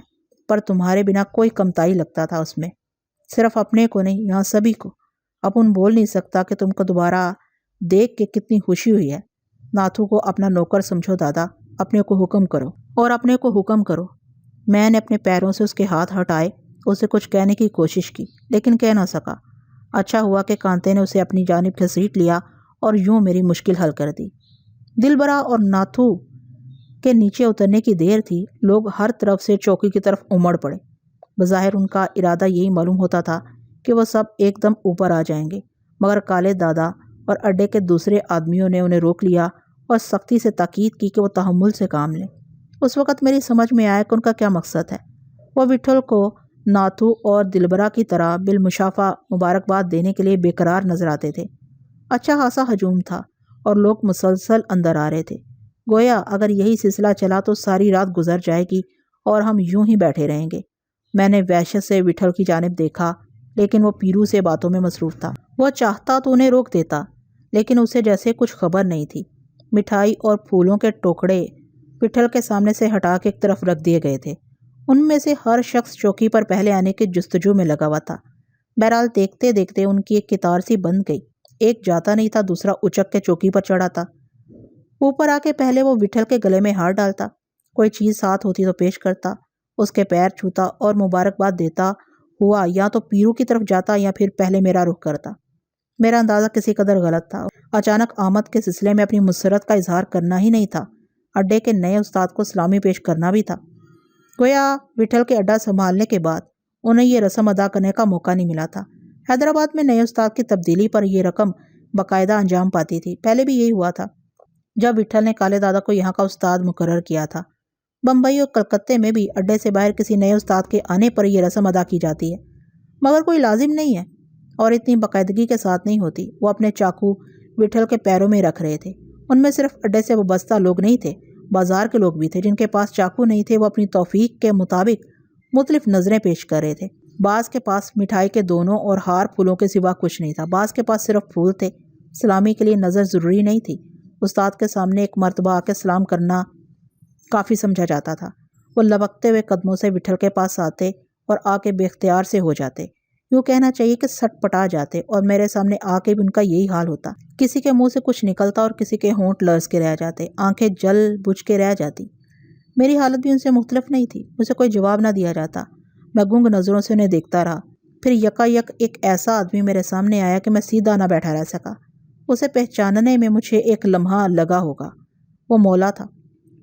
پر تمہارے بنا کوئی کمتائی لگتا تھا اس میں، صرف اپنے کو نہیں یہاں سبھی کو۔ اپن بول نہیں سکتا کہ تم کو دوبارہ دیکھ کے کتنی خوشی ہوئی ہے۔ ناتھو کو اپنا نوکر سمجھو دادا، اپنے کو حکم کرو اور اپنے کو حکم کرو۔ میں نے اپنے پیروں سے اس کے ہاتھ ہٹائے، اسے کچھ کہنے کی کوشش کی لیکن کہہ نہ سکا۔ اچھا ہوا کہ کانتے نے اسے اپنی جانب گھسیٹ لیا اور یوں میری مشکل حل کر دی۔ دل برا اور ناتھو کے نیچے اترنے کی دیر تھی، لوگ ہر طرف سے چوکی کی طرف امڑ پڑے۔ بظاہر ان کا ارادہ یہی معلوم ہوتا تھا کہ وہ سب ایک دم اوپر آ جائیں گے، مگر کالے دادا اور اڈے کے دوسرے آدمیوں نے انہیں روک لیا اور سختی سے تاکید کی کہ وہ تحمل سے کام لیں۔ اس وقت میری سمجھ میں آیا کہ ان کا کیا مقصد ہے۔ وہ وٹھل کو ناتھو اور دلبرا کی طرح بالمشافہ مبارکباد دینے کے لیے بے قرار نظر آتے تھے۔ اچھا خاصا ہجوم تھا اور لوگ مسلسل اندر آ رہے تھے، گویا اگر یہی سلسلہ چلا تو ساری رات گزر جائے گی اور ہم یوں ہی بیٹھے رہیں گے۔ میں نے وحشت سے وٹھل کی جانب دیکھا، لیکن وہ پیرو سے باتوں میں مصروف تھا۔ وہ چاہتا تو انہیں روک دیتا، لیکن اسے جیسے کچھ خبر نہیں تھی۔ مٹھائی اور پھولوں کے ٹوکڑے وٹھل کے سامنے سے ہٹا کے ایک طرف رکھ دیے گئے تھے۔ ان میں سے ہر شخص چوکی پر پہلے آنے کے جستجو میں لگا ہوا تھا۔ بہرحال دیکھتے دیکھتے ان کی ایک قطار سی بند گئی، ایک جاتا نہیں تھا، دوسرا اچک کے چوکی پر چڑھا تھا۔ اوپر آ کے پہلے وہ وٹھل کے گلے میں ہاتھ ڈالتا، کوئی چیز ساتھ ہوتی تو پیش کرتا، اس کے پیر چھوتا اور مبارکباد دیتا ہوا یا تو پیرو کی طرف جاتا یا پھر پہلے میرا رخ کرتا۔ میرا اندازہ کسی قدر غلط تھا، اچانک آمد کے سلسلے میں اپنی مسرت کا اظہار کرنا ہی نہیں تھا، اڈے کے نئے استاد کو سلامی پیش کرنا بھی تھا۔ گویا وٹھل کے اڈا سنبھالنے کے بعد انہیں یہ رسم ادا کرنے کا موقع نہیں ملا تھا۔ حیدرآباد میں نئے استاد کی تبدیلی پر یہ رقم باقاعدہ انجام پاتی تھی، پہلے بھی یہی ہوا تھا جب وٹھل نے کالے دادا کو یہاں کا استاد مقرر کیا تھا۔ بمبئی اور کلکتے میں بھی اڈے سے باہر کسی نئے استاد کے آنے پر یہ رسم ادا کی جاتی ہے، مگر کوئی لازم نہیں ہے اور اتنی باقاعدگی کے ساتھ نہیں ہوتی۔ وہ اپنے چاقو وٹھل کے پیروں میں رکھ رہے تھے۔ ان میں صرف اڈے سے وابستہ لوگ نہیں تھے، بازار کے لوگ بھی تھے۔ جن کے پاس چاقو نہیں تھے وہ اپنی توفیق کے مطابق مختلف نظریں پیش کر رہے تھے۔ بعض کے پاس مٹھائی کے دونوں اور ہار پھولوں کے سوا کچھ نہیں تھا، بعض کے پاس صرف پھول تھے، سلامی کے لیے نظر ضروری نہیں تھی، استاد کے سامنے ایک مرتبہ آ کے سلام کرنا کافی سمجھا جاتا تھا۔ وہ لبکتے ہوئے قدموں سے وٹھل کے پاس آتے اور آ کے بے اختیار سے ہو جاتے، یوں کہنا چاہیے کہ سٹ پٹا جاتے، اور میرے سامنے آ کے بھی ان کا یہی حال ہوتا۔ کسی کے منہ سے کچھ نکلتا اور کسی کے ہونٹ لرز کے رہ جاتے، آنکھیں جل بجھ کے رہ جاتی۔ میری حالت بھی ان سے مختلف نہیں تھی، مجھے کوئی جواب نہ دیا جاتا، میں گنگ نظروں سے انہیں دیکھتا رہا۔ پھر یکا یک ایک ایسا آدمی میرے سامنے آیا کہ میں سیدھا نہ بیٹھا رہ سکا۔ اسے پہچاننے میں مجھے ایک لمحہ لگا ہوگا۔ وہ مولا تھا،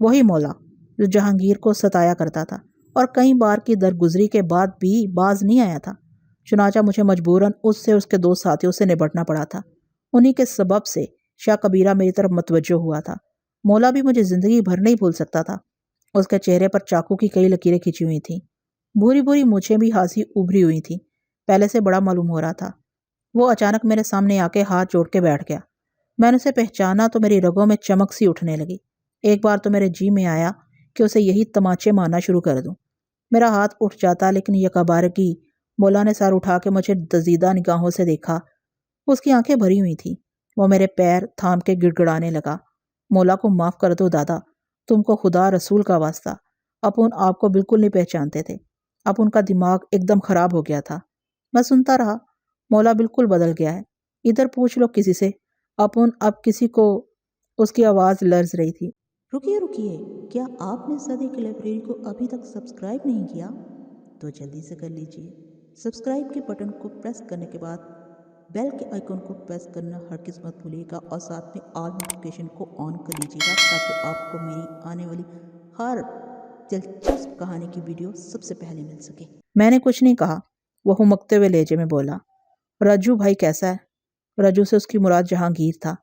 وہی مولا جو جہانگیر کو ستایا کرتا تھا اور کئی بار کی درگزری کے بعد بھی باز نہیں آیا تھا۔ چنانچہ مجھے مجبوراً اس سے اس کے دو ساتھیوں سے نبٹنا پڑا تھا۔ انہی کے سبب سے شاہ کبیرہ میری طرف متوجہ ہوا تھا۔ مولا بھی مجھے زندگی بھر نہیں بھول سکتا تھا۔ اس کے چہرے پر چاقو کی کئی لکیریں کھینچی ہوئی تھیں، بھوری بھوری مونچھیں بھی ہاسی ابھری ہوئی تھیں، پہلے سے بڑا معلوم ہو رہا تھا۔ وہ اچانک میرے سامنے آ کے ہاتھ جوڑ کے بیٹھ گیا۔ میں نے اسے پہچانا تو میری رگوں میں چمک سی اٹھنے لگی۔ ایک بار تو میرے جی میں آیا کہ اسے یہی تماچے مارنا شروع کر دوں۔ میرا ہاتھ اٹھ جاتا، لیکن یکابارگی مولا نے سر اٹھا کے مجھے دزیدہ نگاہوں سے دیکھا۔ اس کی آنکھیں بھری ہوئی تھیں۔ وہ میرے پیر تھام کے گڑ گڑانے لگا، مولا کو معاف کر دو دادا، تم کو خدا رسول کا واسطہ، اپن آپ کو بالکل نہیں پہچانتے تھے، اب ان کا دماغ ایک دم خراب ہو گیا تھا۔ میں سنتا رہا، مولا بالکل بدل گیا ہے، ادھر پوچھ لو کسی سے، اپن اب کسی کو۔ اس کی آواز لرز رہی تھی۔ رکیے رکیے، کیا آپ نے صدی کی لائبریری کو ابھی تک سبسکرائب نہیں کیا؟ تو جلدی سے کر لیجئے۔ سبسکرائب کے بٹن کو پریس کرنے کے بعد بیل کے آئیکن کو پریس کرنا ہرگز مت بھولیے گا، اور ساتھ میں آل نوٹیفیکیشن کو آن کر لیجئے گا تاکہ آپ کو میری آنے والی ہر دلچسپ کہانی کی ویڈیو سب سے پہلے مل سکے۔ میں نے کچھ نہیں کہا۔ وہ ہمکتے ہوئے لہجے میں بولا، رجو بھائی کیسا ہے؟ رجو سے اس کی مراد جہانگیر تھا۔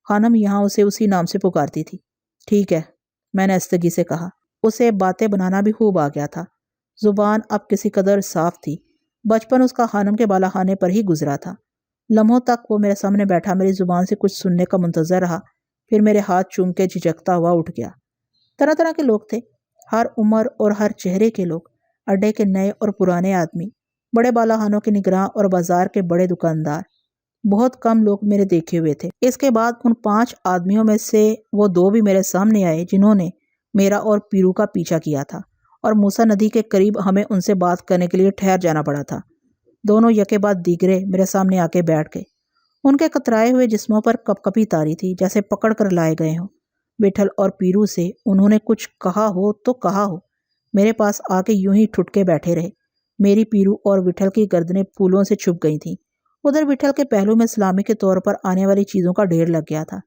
خانم یہاں اسے اسی نام سے پکارتی تھی۔ ٹھیک ہے، میں نے استگی سے کہا۔ اسے باتیں بنانا بھی خوب آ گیا تھا، زبان اب کسی قدر صاف تھی۔ بچپن اس کا خانم کے بالا خانے پر ہی گزرا تھا۔ لمحوں تک وہ میرے سامنے بیٹھا میری زبان سے کچھ سننے کا منتظر رہا، پھر میرے ہاتھ چوم کے جھجکتا ہوا اٹھ گیا۔ طرح طرح کے لوگ تھے، ہر عمر اور ہر چہرے کے لوگ، اڈے کے نئے اور پرانے آدمی، بڑے بالا خانوں کے نگراں اور بازار کے بڑے دکاندار۔ بہت کم لوگ میرے دیکھے ہوئے تھے۔ اس کے بعد ان 5 آدمیوں میں سے وہ 2 بھی میرے سامنے آئے جنہوں نے میرا اور پیرو کا پیچھا کیا تھا، اور موسیٰ ندی کے قریب ہمیں ان سے بات کرنے کے لیے ٹھہر جانا پڑا تھا۔ دونوں یکے بعد دیگرے میرے سامنے آ کے بیٹھ گئے۔ ان کے کترائے ہوئے جسموں پر کپ کپی تاری تھی، جیسے پکڑ کر لائے گئے ہوں۔ وٹھل اور پیرو سے انہوں نے کچھ کہا ہو تو کہا ہو، میرے پاس آ کے یوں ہی ٹھٹکے بیٹھے رہے۔ میری پیرو اور وٹھل کی گردنیں پھولوں سے چھپ گئی تھیں۔ ادھر وٹھل کے پہلو میں سلامی کے طور پر آنے والی چیزوں کا ڈھیر لگ گیا تھا،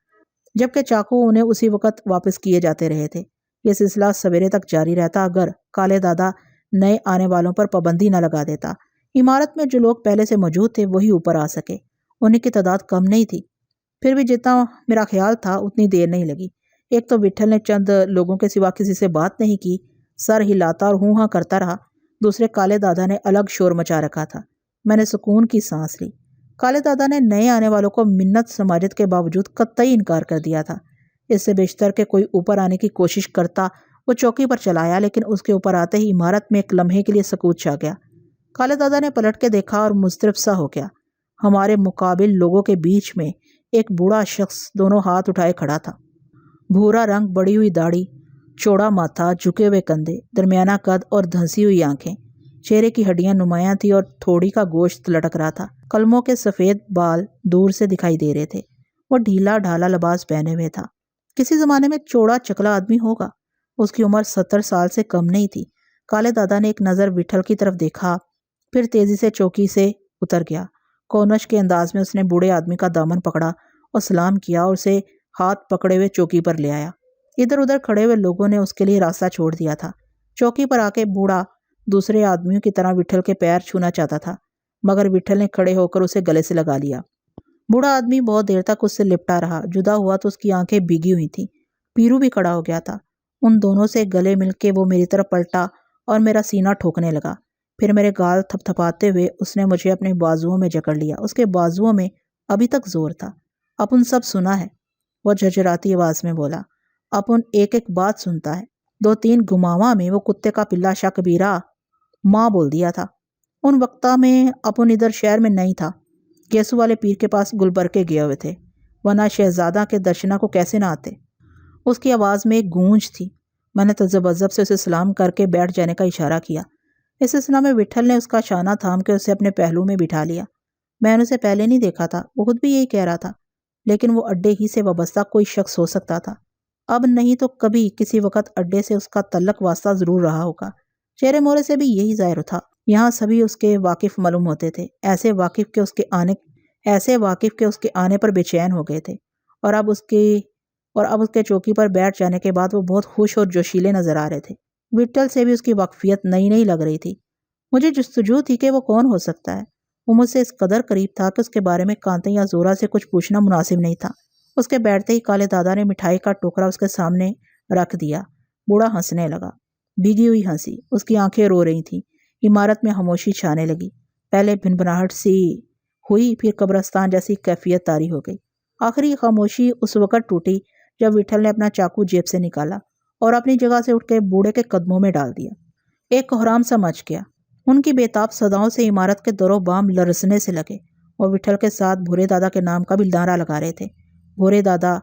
جبکہ چاقو انہیں اسی وقت واپس کیے جاتے رہے تھے۔ یہ سلسلہ سویرے تک جاری رہتا اگر کالے دادا نئے آنے والوں پر پابندی نہ لگا دیتا۔ عمارت میں جو لوگ پہلے سے موجود تھے وہی اوپر آ سکے، انہیں کی تعداد کم نہیں تھی۔ پھر بھی جتنا میرا خیال تھا اتنی دیر نہیں لگی۔ ایک تو وٹھل نے چند لوگوں کے سوا کسی سے بات نہیں کی، سر ہلاتا اور ہوں ہاں کرتا رہا۔ دوسرے کالے دادا نے الگ شور مچا رکھا تھا۔ میں نے سکون کی سانس لی۔ کالے دادا نے نئے آنے والوں کو منت سماجت کے باوجود قطعی انکار کر دیا تھا۔ اس سے بیشتر کہ کوئی اوپر آنے کی کوشش کرتا، وہ چوکی پر چلا آیا، لیکن اس کے اوپر آتے ہی عمارت میں ایک لمحے کے لیے سکوت چھا گیا۔ کالے دادا نے پلٹ کے دیکھا اور مضطرب سا ہو گیا۔ ہمارے مقابل لوگوں کے بیچ میں ایک بوڑھا شخص دونوں ہاتھ اٹھائے کھڑا تھا۔ بھورا رنگ، بڑی ہوئی داڑھی، چوڑا ماتھا، جھکے ہوئے کندھے، درمیانہ قد اور دھنسی ہوئی آنکھیں، چہرے کی ہڈیاں نمایاں تھی اور تھوڑی کا گوشت لٹک رہا تھا۔ قلموں کے سفید بال دور سے دکھائی دے رہے تھے۔ وہ ڈھیلا ڈھالا لباس پہنے ہوئے تھا۔ کسی زمانے میں چوڑا چکلا آدمی ہوگا۔ اس کی عمر 70 سال سے کم نہیں تھی۔ کالے دادا نے ایک نظر وٹھل کی طرف دیکھا، پھر تیزی سے چوکی سے اتر گیا۔ کونش کے انداز میں اس نے بوڑھے آدمی کا دامن پکڑا اور سلام کیا اور اسے ہاتھ پکڑے ہوئے چوکی پر لے آیا۔ ادھر ادھر کھڑے ہوئے لوگوں نے اس کے لیے راستہ چھوڑ دیا تھا۔ چوکی پر آ کے بوڑھا دوسرے آدمیوں کی طرح وٹھل کے پیر چھونا چاہتا تھا، مگر وٹھل نے کھڑے ہو کر اسے گلے سے لگا لیا۔ بوڑھا آدمی بہت دیر تک اس سے لپٹا رہا۔ جدا ہوا تو اس کی آنکھیں بھیگی ہوئی تھیں۔ پیرو بھی کھڑا ہو گیا تھا۔ ان دونوں سے گلے مل کے وہ میری طرف پلٹا اور میرا سینہ ٹھوکنے لگا۔ پھر میرے گال تھپ تھپاتے ہوئے اس نے مجھے اپنے بازوؤں میں جکڑ لیا۔ اس کے بازوؤں میں ابھی تک زور تھا۔ اپن سب سنا ہے، وہ جھرجھراتی آواز میں بولا۔ اپن ایک ایک بات سنتا ہے۔ 2-3 گماواں میں وہ کتے کا پلا شاہ کبیرہ ماں بول دیا تھا۔ ان وقتہ میں اپن ادھر شہر میں نہیں تھا، گیسو والے پیر کے پاس گلبرگے گئے ہوئے تھے۔ ورنہ شہزادہ کے درشنا کو کیسے نہ آتے۔ اس کی آواز میں ایک گونج تھی۔ میں نے تذبذب سے اسے سلام کر کے بیٹھ جانے کا اشارہ کیا۔ اس اثنا میں وٹھل نے اس کا شانہ تھام کے اسے اپنے پہلو میں بٹھا لیا۔ میں نے اسے پہلے نہیں دیکھا تھا، وہ خود بھی یہی کہہ رہا تھا، لیکن وہ اڈے ہی سے وابستہ کوئی شخص ہو سکتا تھا۔ اب نہیں تو کبھی کسی وقت اڈے سے اس کا تعلق واسطہ ضرور رہا ہوگا۔ چہرے مورے سے بھی یہی ظاہر تھا۔ یہاں سبھی اس کے واقف معلوم ہوتے تھے، ایسے واقف کہ اس کے آنے پر بے چین ہو گئے تھے، اور اب اس کے چوکی پر بیٹھ جانے کے بعد وہ بہت خوش اور جوشیلے نظر آ رہے تھے۔ وٹل سے بھی اس کی واقفیت نئی نئی لگ رہی تھی۔ مجھے جستجو تھی کہ وہ کون ہو سکتا ہے۔ وہ مجھ سے اس قدر قریب تھا کہ اس کے بارے میں کانتے یا زورا سے کچھ پوچھنا مناسب نہیں تھا۔ اس کے بیٹھتے ہی کالے دادا نے مٹھائی کا ٹوکرا اس کے سامنے رکھ دیا۔ بوڑھا ہنسنے لگا، بھیگی ہوئی ہنسی۔ اس کی آنکھیں رو رہی تھیں۔ عمارت میں خاموشی چھانے لگی۔ پہلے بھنبھناہٹ سی ہوئی، پھر قبرستان جیسی کیفیت طاری ہو گئی۔ آخری خاموشی اس وقت ٹوٹی جب وٹھل نے اپنا چاقو جیب سے نکالا اور اپنی جگہ سے اٹھ کے بوڑھے کے قدموں میں ڈال دیا۔ ایک کوہرام سا مچ گیا۔ ان کی بے تاب صداؤں سے عمارت کے در و بام لرزنے سے لگے، اور وٹھل کے ساتھ بھورے دادا کے نام کا بھی نعرہ لگا رہے تھے۔ بھورے دادا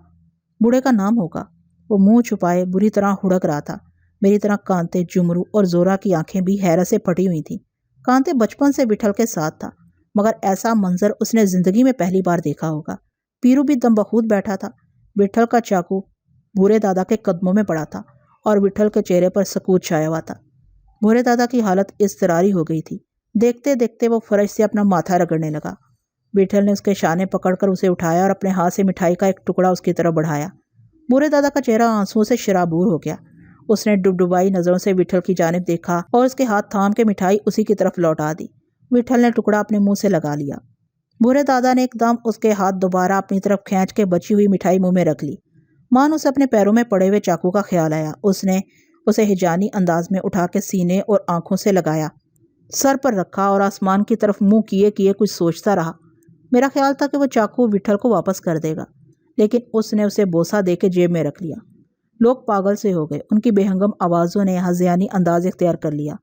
بوڑھے کا نام ہوگا۔ وہ منہ چھپائے بری طرح ہڑک رہا تھا۔ میری طرح کانتے، جمرو اور زورا کی آنکھیں بھی حیرت سے پھٹی ہوئی تھیں۔ کانتے بچپن سے وٹھل کے ساتھ تھا، مگر ایسا منظر اس نے زندگی میں پہلی بار دیکھا ہوگا۔ پیرو بھی دم بخود بیٹھا تھا۔ وٹھل کا چاقو بھورے دادا کے قدموں میں پڑا تھا، اور وٹھل کے چہرے پر سکوت چھایا ہوا تھا۔ بھورے دادا کی حالت اضطراری ہو گئی تھی۔ دیکھتے دیکھتے وہ فرش سے اپنا ماتھا رگڑنے لگا۔ وٹھل نے اس کے شانے پکڑ کر اسے اٹھایا اور اپنے ہاتھ سے مٹھائی کا ایک ٹکڑا اس کی طرف بڑھایا۔ بھورے دادا کا چہرہ آنسوؤں سے شرابور ہو گیا۔ اس نے ڈبڈبائی نظروں سے وٹھل کی جانب دیکھا اور اس کے ہاتھ تھام کے مٹھائی اسی کی طرف لوٹا دی۔ وٹھل نے ٹکڑا اپنے منہ سے لگا لیا۔ بھورے دادا نے ایک دم اس کے ہاتھ دوبارہ اپنی طرف کھینچ کے بچی ہوئی مٹھائی منہ میں رکھ لی۔ مان اسے اپنے پیروں میں پڑے ہوئے چاقو کا خیال آیا۔ اس نے اسے ہجانی انداز میں اٹھا کے سینے اور آنکھوں سے لگایا، سر پر رکھا اور آسمان کی طرف منہ کیے کیے کچھ سوچتا رہا۔ میرا خیال تھا کہ وہ چاقو وٹھل کو واپس کر دے گا، لیکن اس نے اسے بوسہ دے کے جیب میں رکھ لیا۔ لوگ پاگل سے ہو گئے۔ ان کی بے ہنگم آوازوں نے ہذیانی انداز اختیار کر لیا۔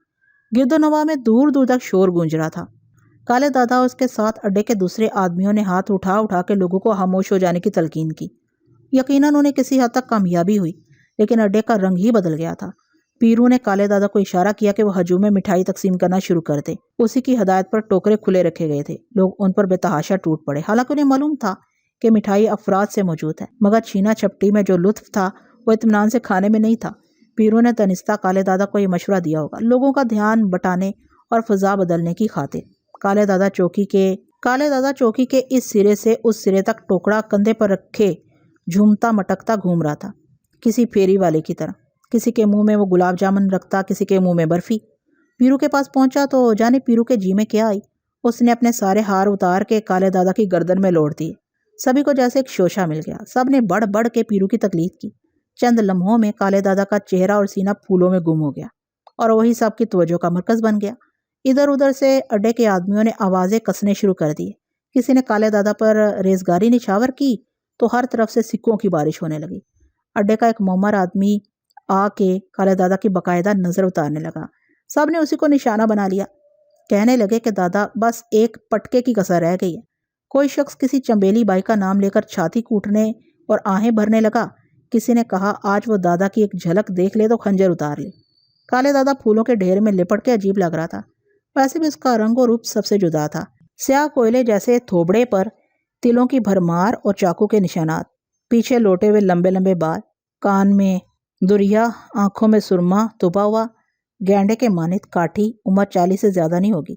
گرد و نواح میں دور دور تک شور گونج رہا تھا۔ کالے دادا اور اس کے ساتھ اڈے کے دوسرے آدمیوں نے ہاتھ اٹھا اٹھا کے لوگوں کو خاموش ہو جانے کی تلقین کی۔ یقیناً انہیں کسی حد تک کامیابی ہوئی، لیکن اڈے کا رنگ ہی بدل گیا تھا۔ پیرو نے کالے دادا کو اشارہ کیا کہ وہ ہجوم میں مٹھائی تقسیم کرنا شروع کر دے۔ اسی کی ہدایت پر ٹوکرے کھلے رکھے گئے تھے۔ لوگ ان پر بے تحاشا ٹوٹ پڑے، حالانکہ انہیں معلوم تھا کہ مٹھائی افراد سے موجود ہے، مگر چھینا چھپٹی میں جو لطف تھا وہ اطمینان سے کھانے میں نہیں تھا۔ پیرو نے دانستہ کالے دادا کو یہ مشورہ دیا ہوگا، لوگوں کا دھیان بٹانے اور فضا بدلنے کی خاطر۔ کالے دادا چوکی کے اس سرے سے اس سرے تک ٹوکرا کندھے پر رکھے جھومتا مٹکتا گھوم رہا تھا، کسی پھیری والے کی طرح۔ کسی کے منہ میں وہ گلاب جامن رکھتا، کسی کے منہ میں برفی۔ پیرو کے پاس پہنچا تو جانے پیرو کے جی میں کیا آئی۔ اس نے اپنے سارے ہار اتار کے کالے دادا کی گردن میں لوٹ دیے۔ سبھی کو جیسے ایک شوشہ مل گیا۔ سب نے بڑھ بڑھ کے پیرو کی تقلید کی۔ چند لمحوں میں کالے دادا کا چہرہ اور سینہ پھولوں میں گم ہو گیا، اور وہی سب کی توجہ کا مرکز بن گیا۔ ادھر ادھر سے اڈے کے آدمیوں نے آوازیں کسنے شروع کر دی۔ کسی نے کالے دادا پر ریزگاری نچھاور کی تو ہر طرف سے سکوں کی بارش ہونے لگی۔ اڈے کا ایک معمر آدمی آ کے کالے دادا کی باقاعدہ نظر اتارنے لگا۔ سب نے اسی کو نشانہ بنا لیا۔ کہنے لگے کہ دادا بس ایک پٹکے کی کسر رہ گئی ہے۔ کوئی شخص کسی چنبیلی بائی کا نام لے کر چھاتی کوٹنے اور آہیں بھرنے لگا۔ کسی نے کہا آج وہ دادا کی ایک جھلک دیکھ لے تو خنجر اتار لے۔ کالے دادا پھولوں کے ڈھیر میں لپٹ کے عجیب لگ رہا تھا، ویسے بھی اس کا رنگ و روپ سب سے جدا تھا۔ سیاہ کوئلے جیسے تھوبڑے پر تلوں کی بھرمار اور چاقو کے نشانات، پیچھے لوٹے ہوئے لمبے لمبے بال، کان میں دریا، آنکھوں میں سرما تپا ہوا، گینڈے کے مانند کاٹھی۔ عمر 40 سے زیادہ نہیں ہوگی،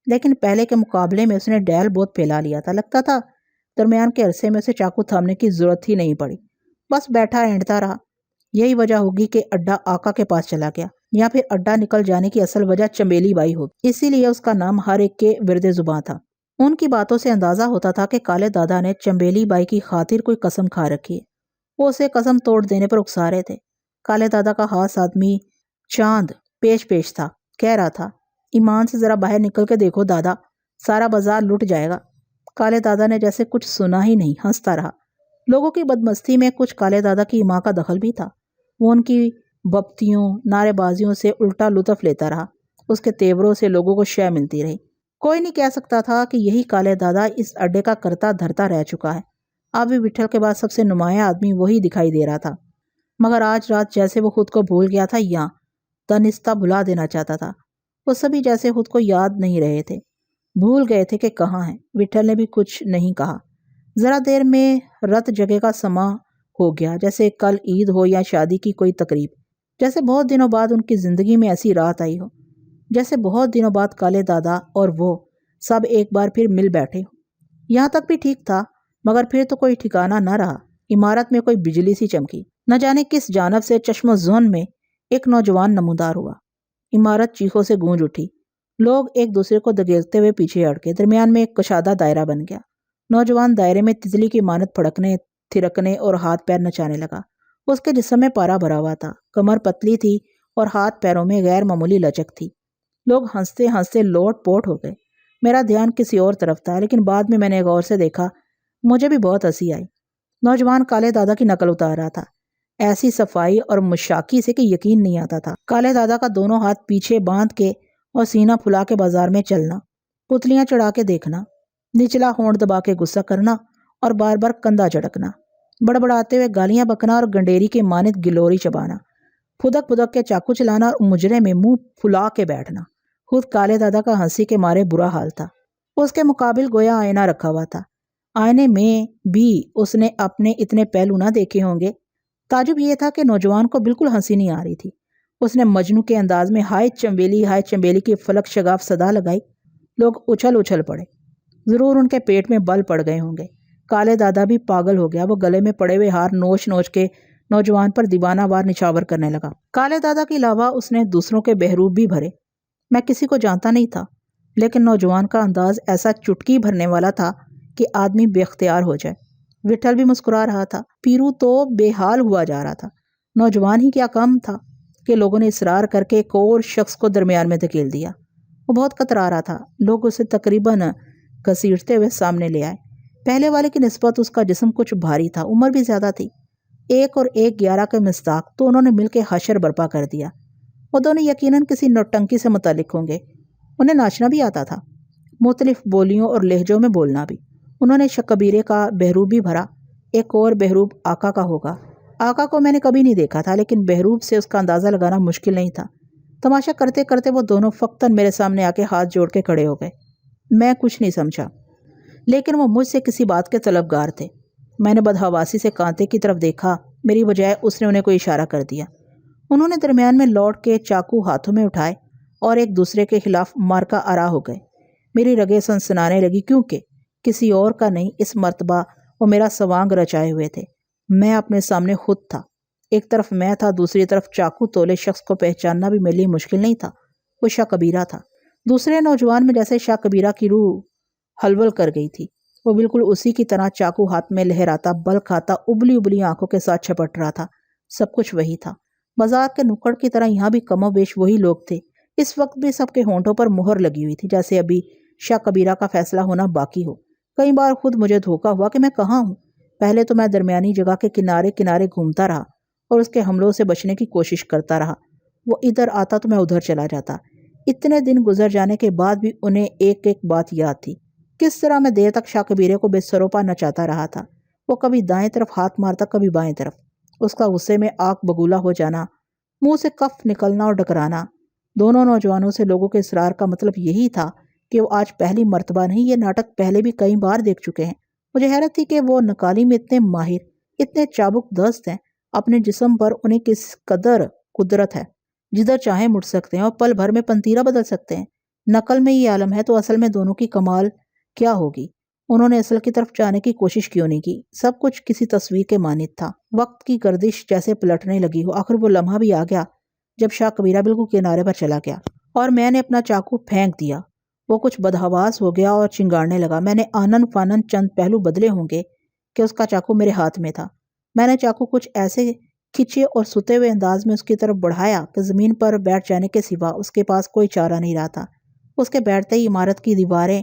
لیکن پہلے کے مقابلے میں اس نے ڈیل بہت پھیلا لیا تھا۔ لگتا تھا درمیان کے عرصے میں اسے چاقو تھامنے کی ضرورت ہی نہیں پڑی، بس بیٹھا اینٹتا رہا۔ یہی وجہ ہوگی کہ اڈا آقا کے پاس چلا گیا، یا پھر اڈا نکل جانے کی اصل وجہ چنبیلی بائی ہوگی، اسی لیے اس کا نام ہر ایک کے ورد زباں تھا۔ ان کی باتوں سے اندازہ ہوتا تھا کہ کالے دادا نے چنبیلی بائی کی خاطر کوئی قسم کھا رکھی ہے۔ وہ اسے قسم توڑ دینے پر اکسا رہے تھے۔ کالے دادا کا خاص آدمی چاند پیش تھا، کہہ رہا تھا ایمان سے ذرا باہر نکل کے دیکھو دادا، سارا بازار لٹ جائے گا۔ کالے دادا نے جیسے کچھ سنا ہی نہیں، ہنستا رہا۔ لوگوں کی بدمستی میں کچھ کالے دادا کی ماں کا دخل بھی تھا۔ وہ ان کی بپتیوں، نعرے بازیوں سے الٹا لطف لیتا رہا۔ اس کے تیوروں سے لوگوں کو شے ملتی رہی۔ کوئی نہیں کہہ سکتا تھا کہ یہی کالے دادا اس اڈے کا کرتا دھرتا رہ چکا ہے۔ اب بھی وٹھل کے بعد سب سے نمایاں آدمی وہی دکھائی دے رہا تھا، مگر آج رات جیسے وہ خود کو بھول گیا تھا یا دانستہ بھلا دینا چاہتا تھا۔ وہ سبھی جیسے خود کو یاد نہیں رہے تھے، بھول گئے تھے کہ کہاں ہیں۔ وٹھل نے بھی کچھ نہیں کہا۔ ذرا دیر میں رت جگہ کا سما ہو گیا، جیسے کل عید ہو یا شادی کی کوئی تقریب، جیسے بہت دنوں بعد ان کی زندگی میں ایسی رات آئی ہو، جیسے بہت دنوں بعد کالے دادا اور وہ سب ایک بار پھر مل بیٹھے ہو۔ یہاں تک بھی ٹھیک تھا، مگر پھر تو کوئی ٹھکانہ نہ رہا۔ عمارت میں کوئی بجلی سی چمکی، نہ جانے کس جانب سے چشم و ظن میں ایک نوجوان نمودار ہوا۔ عمارت چیخوں سے گونج اٹھی، لوگ ایک دوسرے کو دھکیلتے ہوئے پیچھے ہٹ گئے۔ درمیان میں ایک کشادہ دائرہ بن گیا۔ نوجوان دائرے میں تتلی کی مانند پھڑکنے، تھرکنے اور ہاتھ پیر نچانے لگا۔ اس کے جسم میں پارا بھرا ہوا تھا، کمر پتلی تھی اور ہاتھ پیروں میں غیر معمولی لچک تھی۔ لوگ ہنستے ہنستے لوٹ پوٹ ہو گئے۔ میرا دھیان کسی اور طرف تھا، لیکن بعد میں نے غور سے دیکھا، مجھے بھی بہت ہنسی آئی۔ نوجوان کالے دادا کی نقل اتار رہا تھا، ایسی صفائی اور مشاکی سے کہ یقین نہیں آتا تھا۔ کالے دادا کا دونوں ہاتھ پیچھے باندھ کے اور سینہ پھلا کے بازار میں چلنا، پتلیاں چڑھا کے دیکھنا، نچلا ہونٹ دبا کے غصہ کرنا اور بار بار کندھا جھٹکنا، بڑبڑاتے ہوئے گالیاں بکنا اور گنڈیری کے مانند گلوری چبانا، پھدک پھدک کے چاقو چلانا اور مجرے میں منہ پھلا کے بیٹھنا۔ خود کالے دادا کا ہنسی کے مارے برا حال تھا۔ اس کے مقابل گویا آئینہ رکھا ہوا تھا۔ آئینے میں بھی اس نے اپنے اتنے پہلو نہ دیکھے ہوں گے۔ تعجب یہ تھا کہ نوجوان کو بالکل ہنسی نہیں آ رہی تھی۔ اس نے مجنوں کے انداز میں ہائے چنبیلی کی فلک شگاف صدا لگائی۔ لوگ اچھل پڑے، ضرور ان کے پیٹ میں بل پڑ گئے ہوں گے۔ کالے دادا بھی پاگل ہو گیا۔ وہ گلے میں پڑے ہوئے ہار نوچ نوچ کے نوجوان پر دیوانہ وار نچھاور کرنے لگا۔ کالے دادا کے علاوہ اس نے دوسروں کے بہروپ بھی بھرے۔ میں کسی کو جانتا نہیں تھا، لیکن نوجوان کا انداز ایسا چٹکی بھرنے والا تھا کہ آدمی بے اختیار ہو جائے۔ وٹھل بھی مسکرا رہا تھا، پیرو تو بے حال ہوا جا رہا تھا۔ نوجوان ہی کیا کم تھا کہ لوگوں نے اصرار کر کے ایک اور شخص کو درمیان میں دھکیل دیا۔ وہ بہت کترا رہا تھا۔ لوگ اسے تقریباً گھسیٹتے ہوئے سامنے لے آئے۔ پہلے والے کی نسبت اس کا جسم کچھ بھاری تھا، عمر بھی زیادہ تھی۔ 1 اور 1 11 کے مصداق تو انہوں نے مل کے حشر برپا کر دیا۔ وہ دونوں یقیناً کسی نوٹنکی سے متعلق ہوں گے۔ انہیں ناچنا بھی آتا تھا، مختلف بولیوں اور لہجوں میں بولنا بھی۔ انہوں نے شکبیرے کا بہروپ بھی بھرا۔ ایک اور بہروپ آقا کا ہوگا۔ آقا کو میں نے کبھی نہیں دیکھا تھا، لیکن بہروپ سے اس کا اندازہ لگانا مشکل نہیں تھا۔ تماشا کرتے کرتے وہ دونوں فقطاً میرے سامنے آ کے ہاتھ جوڑ کے کھڑے ہو گئے۔ میں کچھ نہیں سمجھا، لیکن وہ مجھ سے کسی بات کے طلبگار تھے۔ میں نے بدحواسی سے کانتے کی طرف دیکھا، میری بجائے اس نے انہیں کوئی اشارہ کر دیا۔ انہوں نے درمیان میں لوٹ کے چاقو ہاتھوں میں اٹھائے اور ایک دوسرے کے خلاف مارکا آرا ہو گئے۔ میری رگیں سنسنانے لگی، کیونکہ کسی اور کا نہیں، اس مرتبہ وہ میرا سوانگ رچائے ہوئے تھے۔ میں اپنے سامنے خود تھا۔ ایک طرف میں تھا، دوسری طرف چاقو تولے شخص کو پہچاننا بھی میرے لیے مشکل نہیں تھا۔ وہ شاہ کبیرہ تھا۔ دوسرے نوجوان میں جیسے شاہ کبیرہ کی روح ہلول کر گئی تھی۔ وہ بالکل اسی کی طرح چاقو ہاتھ میں لہراتا، بل کھاتا، ابلی ابلی آنکھوں کے ساتھ چھپٹ رہا تھا۔ سب کچھ وہی تھا۔ بازار کے نکڑ کی طرح یہاں بھی کم و بیش وہی لوگ تھے۔ اس وقت بھی سب کے ہونٹوں پر مہر لگی ہوئی تھی، جیسے ابھی شاہ کبیرہ کا فیصلہ ہونا باقی ہو۔ کئی بار خود مجھے دھوکا ہوا کہ میں کہاں ہوں۔ پہلے تو میں درمیانی جگہ کے کنارے کنارے گھومتا رہا اور اس کے حملوں سے بچنے کی کوشش کرتا رہا۔ وہ ادھر آتا تو میں ادھر چلا جاتا۔ اتنے دن گزر جانے کے بعد بھی انہیں ایک ایک بات یاد تھی۔ کس طرح میں دیر تک شاہ کبیرے کو بے سروپا نچاتا رہا تھا۔ وہ کبھی دائیں طرف ہاتھ مارتا، کبھی بائیں طرف۔ اس کا غصے میں آنکھ بگولا ہو جانا، منہ سے کف نکلنا اور ڈکرانا۔ دونوں نوجوانوں سے لوگوں کے اصرار کا مطلب یہی تھا کہ وہ آج پہلی مرتبہ نہیں، یہ ناٹک پہلے بھی کئی بار دیکھ چکے ہیں۔ مجھے حیرت تھی کہ وہ نکالی میں اتنے ماہر، اتنے چابک دست ہیں۔ اپنے جسم پر انہیں کس قدر قدرت ہے، جدھر چاہیں مڑ سکتے ہیں اور پل بھر میں پنتیرا بدل سکتے ہیں۔ نقل میں یہ عالم ہے تو اصل میں دونوں کی کمال کیا ہوگی؟ انہوں نے اصل کی طرف جانے کی کوشش کیوں نہیں کی؟ سب کچھ کسی تصویر کے مانند تھا۔ وقت کی گردش جیسے پلٹنے لگی ہو۔ آخر وہ لمحہ بھی آ گیا جب شاہ کبیرہ بالکل کنارے پر چلا گیا اور میں نے اپنا چاقو پھینک دیا۔ وہ کچھ بدحواس ہو گیا اور چنگاڑنے لگا۔ میں نے آنن فانن چند پہلو بدلے ہوں گے کہ اس کا چاقو میرے ہاتھ میں تھا۔ میں نے چاقو کچھ ایسے کھچے اور ستے ہوئے انداز میں اس کی طرف بڑھایا کہ زمین پر بیٹھ جانے کے سوا اس کے پاس کوئی چارہ نہیں رہا تھا۔ اس کے بیٹھتے ہی عمارت کی دیواریں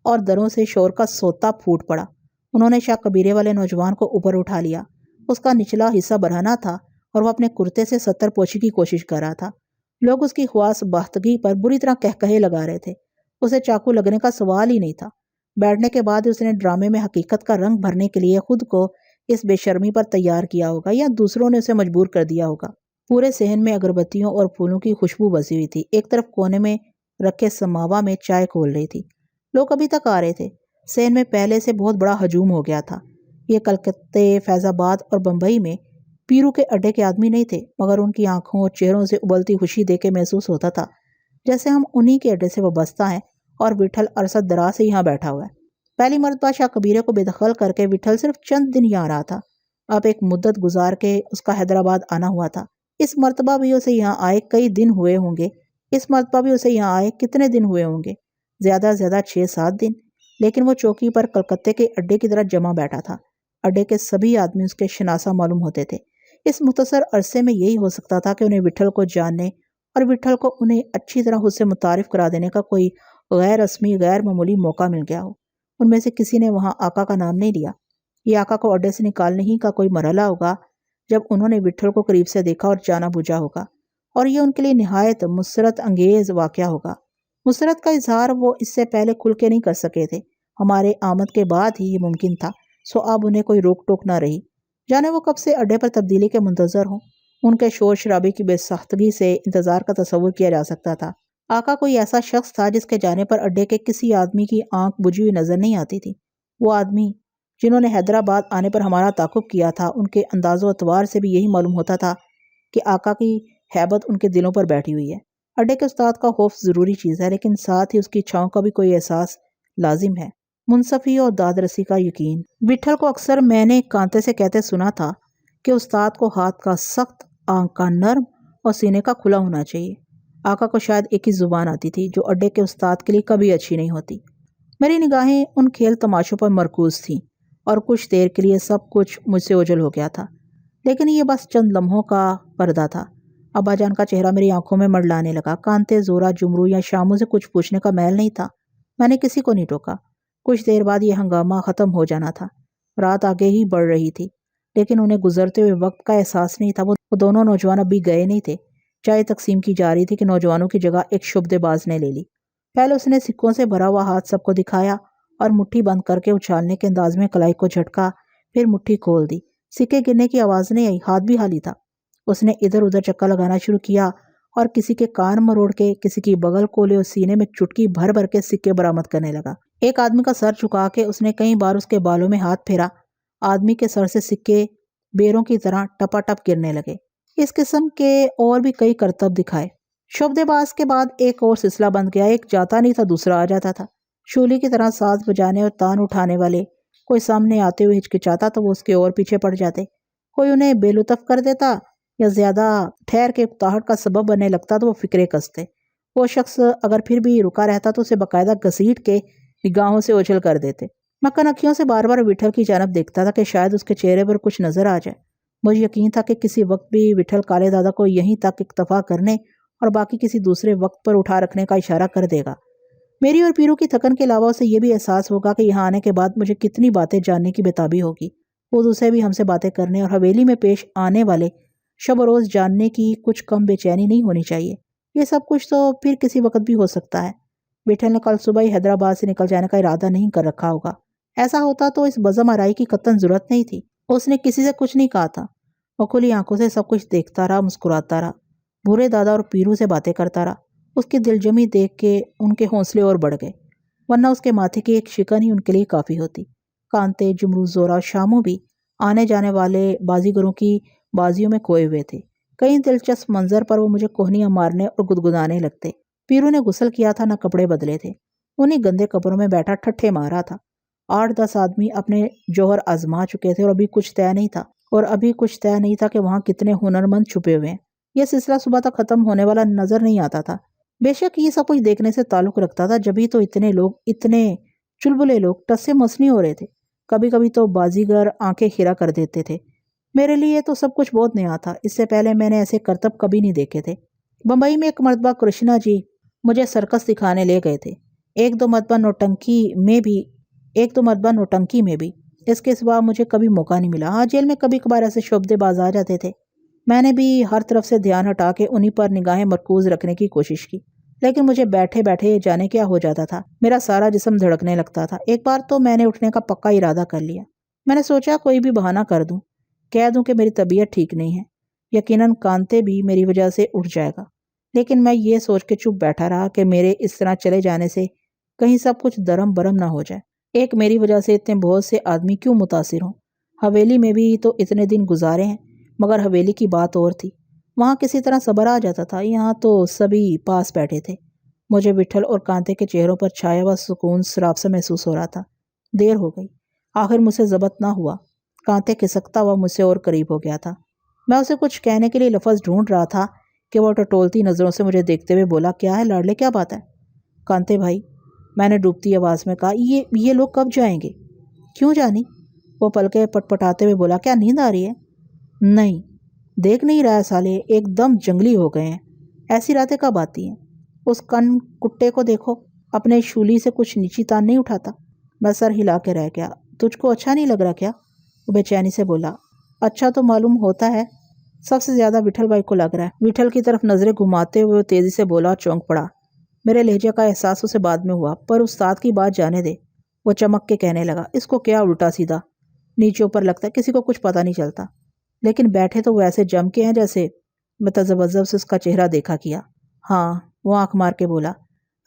اور دروں سے شور کا سوتا پھوٹ پڑا۔ انہوں نے شاہ کبیرے والے نوجوان کو اوپر اٹھا لیا۔ اس کا نچلا حصہ برہنہ تھا اور وہ اپنے کرتے سے ستر پوچھی کی کوشش کر رہا تھا۔ لوگ اس کی خواص باختگی پر بری طرح کہکہے لگا رہے تھے۔ اسے چاقو لگنے کا سوال ہی نہیں تھا۔ بیٹھنے کے بعد اس نے ڈرامے میں حقیقت کا رنگ بھرنے کے لیے خود کو اس بے شرمی پر تیار کیا ہوگا یا دوسروں نے اسے مجبور کر دیا ہوگا۔ پورے صحن میں اگربتیوں اور پھولوں کی خوشبو بسی ہوئی تھی۔ ایک طرف کونے میں رکھے سماوا میں چائے کھول رہی تھی۔ لوگ ابھی تک آ رہے تھے۔ صحن میں پہلے سے بہت بڑا ہجوم ہو گیا تھا۔ یہ کلکتے، فیض آباد اور بمبئی میں پیرو کے اڈے کے آدمی نہیں تھے، مگر ان کی آنکھوں اور چہروں سے ابلتی خوشی دیکھ کے محسوس ہوتا تھا جیسے ہم انہی کے اڈے سے وابستہ ہیں اور وٹھل عرصد دراز سے یہاں بیٹھا ہوا ہے۔ پہلی مرتبہ شاہ کبیرے کو بے دخل کر کے وٹھل صرف چند دن یہاں رہا تھا۔ اب ایک مدت گزار کے اس کا حیدرآباد آنا ہوا تھا۔ اس مرتبہ بھی اسے یہاں آئے کئی دن ہوئے ہوں گے۔ اس مرتبہ بھی اسے یہاں آئے کتنے دن ہوئے ہوں گے؟ زیادہ سے زیادہ 6-7 دن۔ لیکن وہ چوکی پر کلکتے کے اڈے کی طرح جمع بیٹھا تھا۔ اڈے کے سبھی آدمی اس کے شناسا معلوم ہوتے تھے۔ اس مختصر عرصے میں یہی ہو سکتا تھا کہ انہیں وٹھل کو جاننے اور وٹھل کو انہیں اچھی طرح خود سے متعارف کرا دینے کا کوئی غیر رسمی، غیر معمولی موقع مل گیا ہو۔ ان میں سے کسی نے وہاں آقا کا نام نہیں لیا۔ یہ آقا کو اڈے سے نکالنے ہی کا کوئی مرحلہ ہوگا جب انہوں نے وٹھل کو قریب سے دیکھا اور جانا بوجھا ہوگا، اور یہ ان کے لیے نہایت مسرت انگیز واقعہ ہوگا۔ مسرت کا اظہار وہ اس سے پہلے کھل کے نہیں کر سکے تھے۔ ہمارے آمد کے بعد ہی یہ ممکن تھا، سو اب انہیں کوئی روک ٹوک نہ رہی۔ جانے وہ کب سے اڈے پر تبدیلی کے منتظر ہوں۔ ان کے شور شرابے کی بے ساختگی سے انتظار کا تصور کیا جا سکتا تھا۔ آقا کوئی ایسا شخص تھا جس کے جانے پر اڈے کے کسی آدمی کی آنکھ بجھی ہوئی نظر نہیں آتی تھی۔ وہ آدمی جنہوں نے حیدرآباد آنے پر ہمارا تعاقب کیا تھا، ان کے انداز و اطوار سے بھی یہی معلوم ہوتا تھا کہ آقا کی ہیبت ان کے دلوں پر بیٹھی ہوئی ہے۔ اڈے کے استاد کا خوف ضروری چیز ہے، لیکن ساتھ ہی اس کی چھاؤں کا بھی کوئی احساس لازم ہے، منصفی اور دادرسی کا یقین۔ وٹھل کو اکثر میں نے کانتے سے کہتے سنا تھا کہ استاد کو ہاتھ کا سخت، آنکھ کا نرم اور سینے کا کھلا ہونا چاہیے۔ آقا کو شاید ایک ہی زبان آتی تھی جو اڈے کے استاد کے لیے کبھی اچھی نہیں ہوتی۔ میری نگاہیں ان کھیل تماشوں پر مرکوز تھیں اور کچھ دیر کے لیے سب کچھ مجھ سے اوجھل ہو گیا تھا، لیکن یہ بس چند لمحوں کا پردہ تھا۔ ابا جان کا چہرہ میری آنکھوں میں منڈلانے لگا۔ کانتے، زورا، جمرو یا شاموں سے کچھ پوچھنے کا میل نہیں تھا۔ میں نے کسی کو نہیں ٹوکا۔ کچھ دیر بعد یہ ہنگامہ ختم ہو جانا تھا۔ رات آگے ہی بڑھ رہی تھی، لیکن انہیں گزرتے ہوئے وقت کا احساس نہیں تھا۔ وہ دونوں نوجوان اب بھی گئے نہیں تھے۔ چائے تقسیم کی جا رہی تھی کہ نوجوانوں کی جگہ ایک شعبدے باز نے لے لی۔ پہلے اس نے سکوں سے بھرا ہوا ہاتھ سب کو دکھایا اور مٹھی بند کر کے اچھالنے کے انداز میں کلائی کو جھٹکا، پھر مٹھی کھول دی۔ سکے گرنے کی آواز نہیں آئی، ہاتھ بھی خالی تھا۔ اس نے ادھر ادھر چکا لگانا شروع کیا اور کسی کے کان مروڑ کے، کسی کی بغل کولے اور سینے میں چٹکی بھر بھر کے سکے برآمد کرنے لگا۔ ایک آدمی کا سر جھکا کے اس نے کئی بار اس کے بالوں میں ہاتھ پھیرا۔ آدمی کے سر سے سکے بیروں کی طرح ٹپا ٹپ گرنے لگے۔ اس قسم کے اور بھی کئی کرتب دکھائے۔ شعبدے باز کے بعد ایک اور سلسلہ بند گیا۔ ایک جاتا نہیں تھا، دوسرا آ جاتا تھا۔ شولی کی طرح ساز بجانے اور تان اٹھانے والے، کوئی سامنے آتے ہوئے ہچکچاتا تو وہ اس کے اور پیچھے پڑ جاتے۔ کوئی انہیں بے لطف کر دیتا یا زیادہ ٹھہر کے اکتاہٹ کا سبب بننے لگتا تو وہ فکرے کستے۔ وہ شخص اگر پھر بھی رکا رہتا تو اسے باقاعدہ گھسیٹ کے نگاہوں سے اوجھل کر دیتے۔ میں کنکھیوں سے بار بار وٹھل کی جانب دیکھتا تھا کہ شاید اس کے چہرے پر کچھ نظر آ جائے۔ مجھے یقین تھا کہ کسی وقت بھی وٹھل کالے دادا کو یہیں تک اکتفا کرنے اور باقی کسی دوسرے وقت پر اٹھا رکھنے کا اشارہ کر دے گا۔ میری اور پیرو کی تھکن کے علاوہ اسے یہ بھی احساس ہوگا کہ یہاں آنے کے بعد مجھے کتنی باتیں جاننے کی بےتابی ہوگی۔ خود اسے بھی ہم سے باتیں کرنے اور حویلی میں پیش آنے والے شب و روز جاننے کی کچھ کم بے چینی نہیں ہونی چاہیے۔ یہ سب کچھ تو پھر کسی وقت بھی ہو سکتا ہے۔ وٹھل نے کل صبح ہی حیدرآباد سے نکل جانے کا ارادہ نہیں کر رکھا ہوگا۔ ایسا ہوتا تو اس بزم آرائی کی قطعاً ضرورت نہیں تھی۔ اس نے کسی سے کچھ نہیں کہا تھا۔ وہ کھلی آنکھوں سے سب کچھ دیکھتا رہا، مسکراتا رہا، بھورے دادا اور پیرو سے باتیں کرتا رہا۔ اس کی دل جمی دیکھ کے ان کے حوصلے اور بڑھ گئے، ورنہ اس کے ماتھے کی ایک شکن ہی ان کے لیے کافی ہوتی۔ کانتے، جمرو، زورا، شامو بھی آنے جانے والے بازیگروں کی بازیوں میں کھوئے ہوئے تھے۔ کئی دلچسپ منظر پر وہ مجھے کوہنیاں مارنے اور گدگدانے لگتے۔ پیرو نے غسل کیا تھا، نہ کپڑے بدلے تھے، انہیں گندے کپڑوں میں بیٹھا ٹھٹھے مار رہا تھا۔ 8-10 آدمی اپنے جوہر آزما چکے تھے اور ابھی کچھ طے نہیں تھا کہ وہاں کتنے ہنرمند چھپے ہوئے ہیں۔ یہ سلسلہ صبح تک ختم ہونے والا نظر نہیں آتا تھا۔ بے شک یہ سب کچھ دیکھنے سے تعلق رکھتا تھا، جبھی تو اتنے لوگ، اتنے چلبلے لوگ ٹسے مسنی ہو رہے تھے۔ کبھی کبھی تو بازیگر آنکھیں کھیرا کر دیتے تھے۔ میرے لیے تو سب کچھ بہت نیا تھا، اس سے پہلے میں نے ایسے کرتب کبھی نہیں دیکھے تھے۔ بمبئی میں ایک مرتبہ کرشنا جی مجھے سرکس دکھانے لے گئے تھے، ایک دو مرتبہ نوٹنکی میں بھی۔ اس کے سوا مجھے کبھی موقع نہیں ملا۔ ہاں، جیل میں کبھی کبھار ایسے شعبدے باز آ جاتے تھے۔ میں نے بھی ہر طرف سے دھیان ہٹا کے انہی پر نگاہیں مرکوز رکھنے کی کوشش کی، لیکن مجھے بیٹھے بیٹھے جانے کیا ہو جاتا تھا، میرا سارا جسم دھڑکنے لگتا تھا۔ ایک بار تو میں نے اٹھنے کا پکا ارادہ کر لیا۔ میں نے سوچا کوئی بھی بہانہ کر دوں، کہہ دوں کہ میری طبیعت ٹھیک نہیں ہے، یقیناً کانتے بھی میری وجہ سے اٹھ جائے گا۔ لیکن میں یہ سوچ کے چپ بیٹھا رہا کہ میرے اس طرح چلے جانے سے کہیں سب کچھ درم برم نہ ہو جائے۔ ایک میری وجہ سے اتنے بہت سے آدمی کیوں متاثر ہوں؟ حویلی میں بھی تو اتنے دن گزارے ہیں، مگر حویلی کی بات اور تھی، وہاں کسی طرح صبر آ جاتا تھا، یہاں تو سبھی پاس بیٹھے تھے۔ مجھے وٹھل اور کانتے کے چہروں پر چھایا ہوا سکون سراب سے محسوس ہو رہا تھا۔ دیر ہو گئی، آخر مجھ سے ضبط نہ ہوا، کانتے کھسکتا ہوا مجھ سے اور قریب ہو گیا تھا۔ میں اسے کچھ کہنے کے لیے لفظ ڈھونڈ رہا تھا کہ وہ ٹٹولتی نظروں سے مجھے دیکھتے ہوئے بولا، کیا ہے لاڈلے، کیا بات ہے؟ کانتے بھائی، میں نے ڈوبتی آواز میں کہا، یہ لوگ کب جائیں گے؟ کیوں جانی؟ وہ پلکیں پٹ پٹاتے ہوئے بولا، کیا نیند آ رہی ہے؟ نہیں، دیکھ نہیں رہا ہے سالے، ایک دم جنگلی ہو گئے ہیں، ایسی راتیں کب آتی ہیں؟ اس کن کٹے کو دیکھو، اپنے شولی سے کچھ نیچی تان نہیں اٹھاتا۔ میں سر ہلا کے رہ گیا۔ تجھ کو اچھا نہیں لگ رہا کیا؟ وہ بے چینی سے بولا۔ اچھا تو معلوم ہوتا ہے، سب سے زیادہ وٹھل بھائی کو لگ رہا ہے۔ وٹھل کی طرف نظریں گھماتے ہوئے وہ تیزی سے بولا اور چونک پڑا۔ میرے لہجے کا احساس اسے بعد میں ہوا، پر استاد کی بات جانے دے۔ وہ چمک کے کہنے لگا، اس کو کیا الٹا سیدھا نیچے اوپر لگتا ہے، کسی کو کچھ پتہ نہیں چلتا، لیکن بیٹھے تو وہ ایسے جم کے ہیں جیسے۔ میں تذبذب سے اس کا چہرہ دیکھا کیا۔ ہاں، وہ آنکھ مار کے بولا،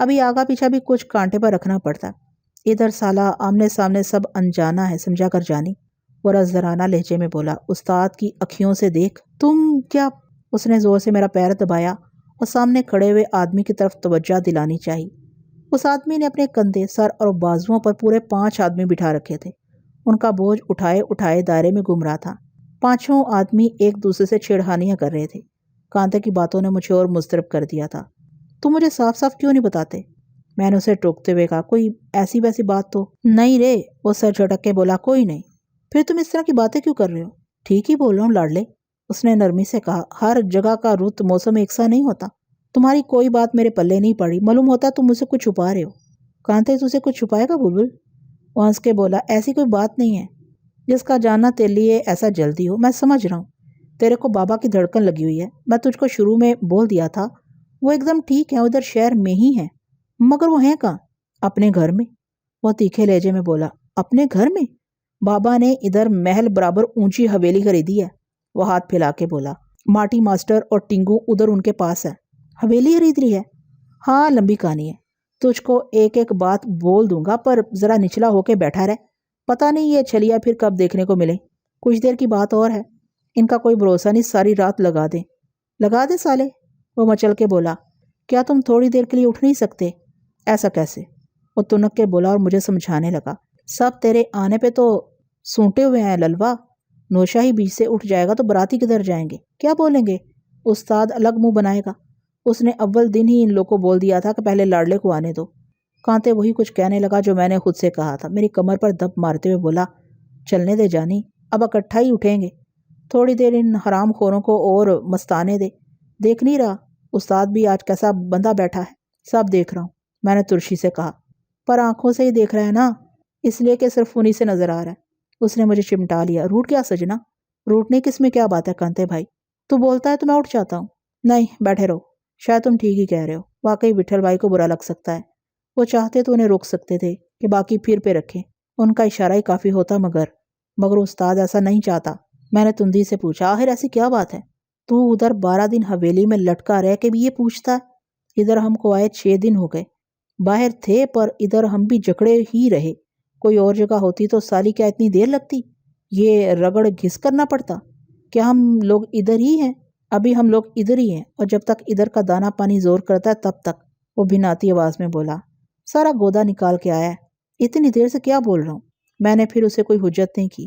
ابھی آگا پیچھا بھی کچھ کانٹے پر رکھنا پڑتا ہے، ادھر سالہ آمنے سامنے سب انجانا ہے، سمجھا کر جانی۔ وہ رزدرانہ لہجے میں بولا، استاد کی اکھیوں سے دیکھ، تم کیا؟ اس نے زور سے میرا پیر دبایا اور سامنے کھڑے ہوئے آدمی کی طرف توجہ دلانی چاہی۔ اس آدمی نے اپنے کندھے، سر اور بازوؤں پر پورے 5 آدمی بٹھا رکھے تھے۔ ان کا بوجھ اٹھائے اٹھائے دائرے میں گھوم رہا تھا۔ 5 آدمی ایک دوسرے سے چھیڑخانیاں کر رہے تھے۔ کانتے کی باتوں نے مجھے اور مضطرب کر دیا تھا۔ تم مجھے صاف صاف کیوں نہیں بتاتے؟ میں نے اسے ٹوکتے ہوئے کہا، کوئی ایسی ویسی بات تو نہیں رے؟ وہ سر جھٹک کے بولا، کوئی نہیں۔ پھر تم اس طرح کی باتیں کیوں کر رہے ہو؟ ٹھیک ہی بول رہا ہوں لاڈلے، اس نے نرمی سے کہا، ہر جگہ کا رت موسم یکساں نہیں ہوتا، تمہاری کوئی بات میرے پلے نہیں پڑی، معلوم ہوتا تم مجھ سے کچھ چھپا رہے ہو۔ کانتے تجھے کچھ چھپائے گا بلبل؟ وہ ہنس کے بولا، ایسی کوئی بات نہیں ہے جس کا جاننا تیرے لیے ایسا جلدی ہو، میں سمجھ رہا ہوں تیرے کو بابا کی دھڑکن لگی ہوئی ہے، میں تجھ کو شروع میں بول دیا تھا، وہ ایک دم ٹھیک ہے، ادھر شہر میں ہی ہیں، مگر وہ ہیں کہاں؟ اپنے گھر میں۔ وہ تیکھے لہجے میں بولا، اپنے گھر میں؟ بابا نے ادھر محل برابر اونچی حویلی خریدی ہے۔ وہ ہاتھ پھیلا کے بولا، مارٹی ماسٹر اور ٹنگو ادھر ان کے پاس ہے۔ حویلی خرید لی ہے؟ ہاں، لمبی کہانی ہے، تجھ کو ایک ایک بات بول دوں گا، پر ذرا نچلا ہو کے بیٹھا رہ، پتہ نہیں یہ چھلیا پھر کب دیکھنے کو ملے۔ کچھ دیر کی بات اور ہے، ان کا کوئی بھروسہ نہیں، ساری رات لگا دے سالے۔ وہ مچل کے بولا، کیا تم تھوڑی دیر کے لیے اٹھ نہیں سکتے؟ ایسا کیسے؟ وہ تنک کے بولا اور مجھے سمجھانے لگا، سب تیرے آنے پہ تو سونٹے ہوئے ہیں للوا، نوشا ہی بیچ سے اٹھ جائے گا تو براتی کدھر جائیں گے، کیا بولیں گے؟ استاد الگ منہ بنائے گا، اس نے اول دن ہی ان لوگ کو بول دیا تھا کہ پہلے لاڈلے کو آنے دو۔ کانتے وہی کچھ کہنے لگا جو میں نے خود سے کہا تھا، میری کمر پر دب مارتے ہوئے بولا، چلنے دے جانی، اب اکٹھا ہی اٹھیں گے، تھوڑی دیر ان حرام خوروں کو اور مستانے دے، دیکھ نہیں رہا استاد بھی آج کیسا بندہ بیٹھا ہے؟ سب دیکھ رہا ہوں، میں نے ترشی سے کہا، پر آنکھوں سے ہی دیکھ رہا ہے نا، اس لیے کہ صرف انہی سے نظر آ رہا ہے۔ اس نے مجھے چمٹا لیا، روٹ گیا سجنا؟ روٹنے کس میں کیا بات ہے کانتے بھائی، تو بولتا ہے تو میں اٹھ جاتا ہوں۔ نہیں، بیٹھے رہو، شاید تم ٹھیک ہی کہہ رہے ہو، واقعی وٹھل بھائی کو برا لگ سکتا ہے، وہ چاہتے تو انہیں روک سکتے تھے کہ باقی پھر پہ رکھیں، ان کا اشارہ ہی کافی ہوتا، مگر استاد ایسا نہیں چاہتا۔ میں نے تندی سے پوچھا، آخر ایسی کیا بات ہے؟ تو ادھر 12 دن حویلی میں لٹکا رہ کے بھی یہ پوچھتا ہے؟ ادھر ہم کو آئے 6 دن ہو گئے، باہر تھے پر ادھر ہم بھی جکڑے ہی رہے، کوئی اور جگہ ہوتی تو سالی کیا اتنی دیر لگتی؟ یہ رگڑ گھس کرنا پڑتا؟ کیا ہم لوگ ادھر ہی ہیں؟ ابھی ہم لوگ ادھر ہی ہیں، اور جب تک ادھر کا دانا پانی زور کرتا ہے تب تک۔ وہ بھناتی آواز میں بولا، سارا گودا نکال کے آیا ہے، اتنی دیر سے کیا بول رہا ہوں؟ میں نے پھر اسے کوئی حجت نہیں کی۔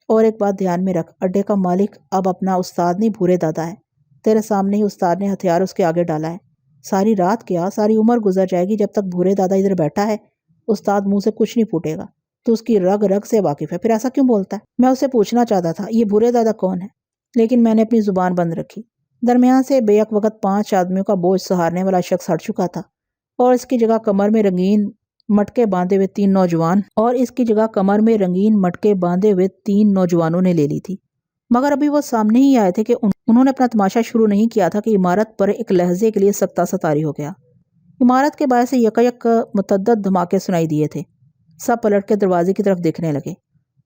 اور ایک بات دھیان میں رکھ، اڈے کا مالک اب اپنا استاد نہیں بھورے دادا ہے، تیرے سامنے ہی استاد نے ہتھیار اس کے آگے ڈالا ہے، ساری رات کیا ساری عمر گزر جائے گی جب تک بھورے دادا ادھر بیٹھا ہے، استاد منہ سے کچھ نہیں پھوٹے گا، تو اس کی رگ رگ سے واقف ہے، پھر ایسا کیوں بولتا ہے؟ میں اسے پوچھنا چاہتا تھا یہ بھورے دادا کون ہے، لیکن میں نے اپنی زبان بند رکھی۔ درمیان سے بے یک وقت 5 آدمیوں کا بوجھ سہارنے والا شخص ہٹ چکا تھا، اور اس کی جگہ کمر میں رنگین مٹکے باندھے ہوئے 3 نوجوانوں نے لے لی تھی، مگر ابھی وہ سامنے ہی آئے تھے کہ انہوں نے اپنا تماشا شروع نہیں کیا تھا کہ عمارت پر ایک لہجے کے لیے سکتہ ستاری ہو گیا۔ عمارت کے باہر سے یکایک متعدد دھماکے سنائی دیے تھے۔ سب پلٹ کے دروازے کی طرف دیکھنے لگے۔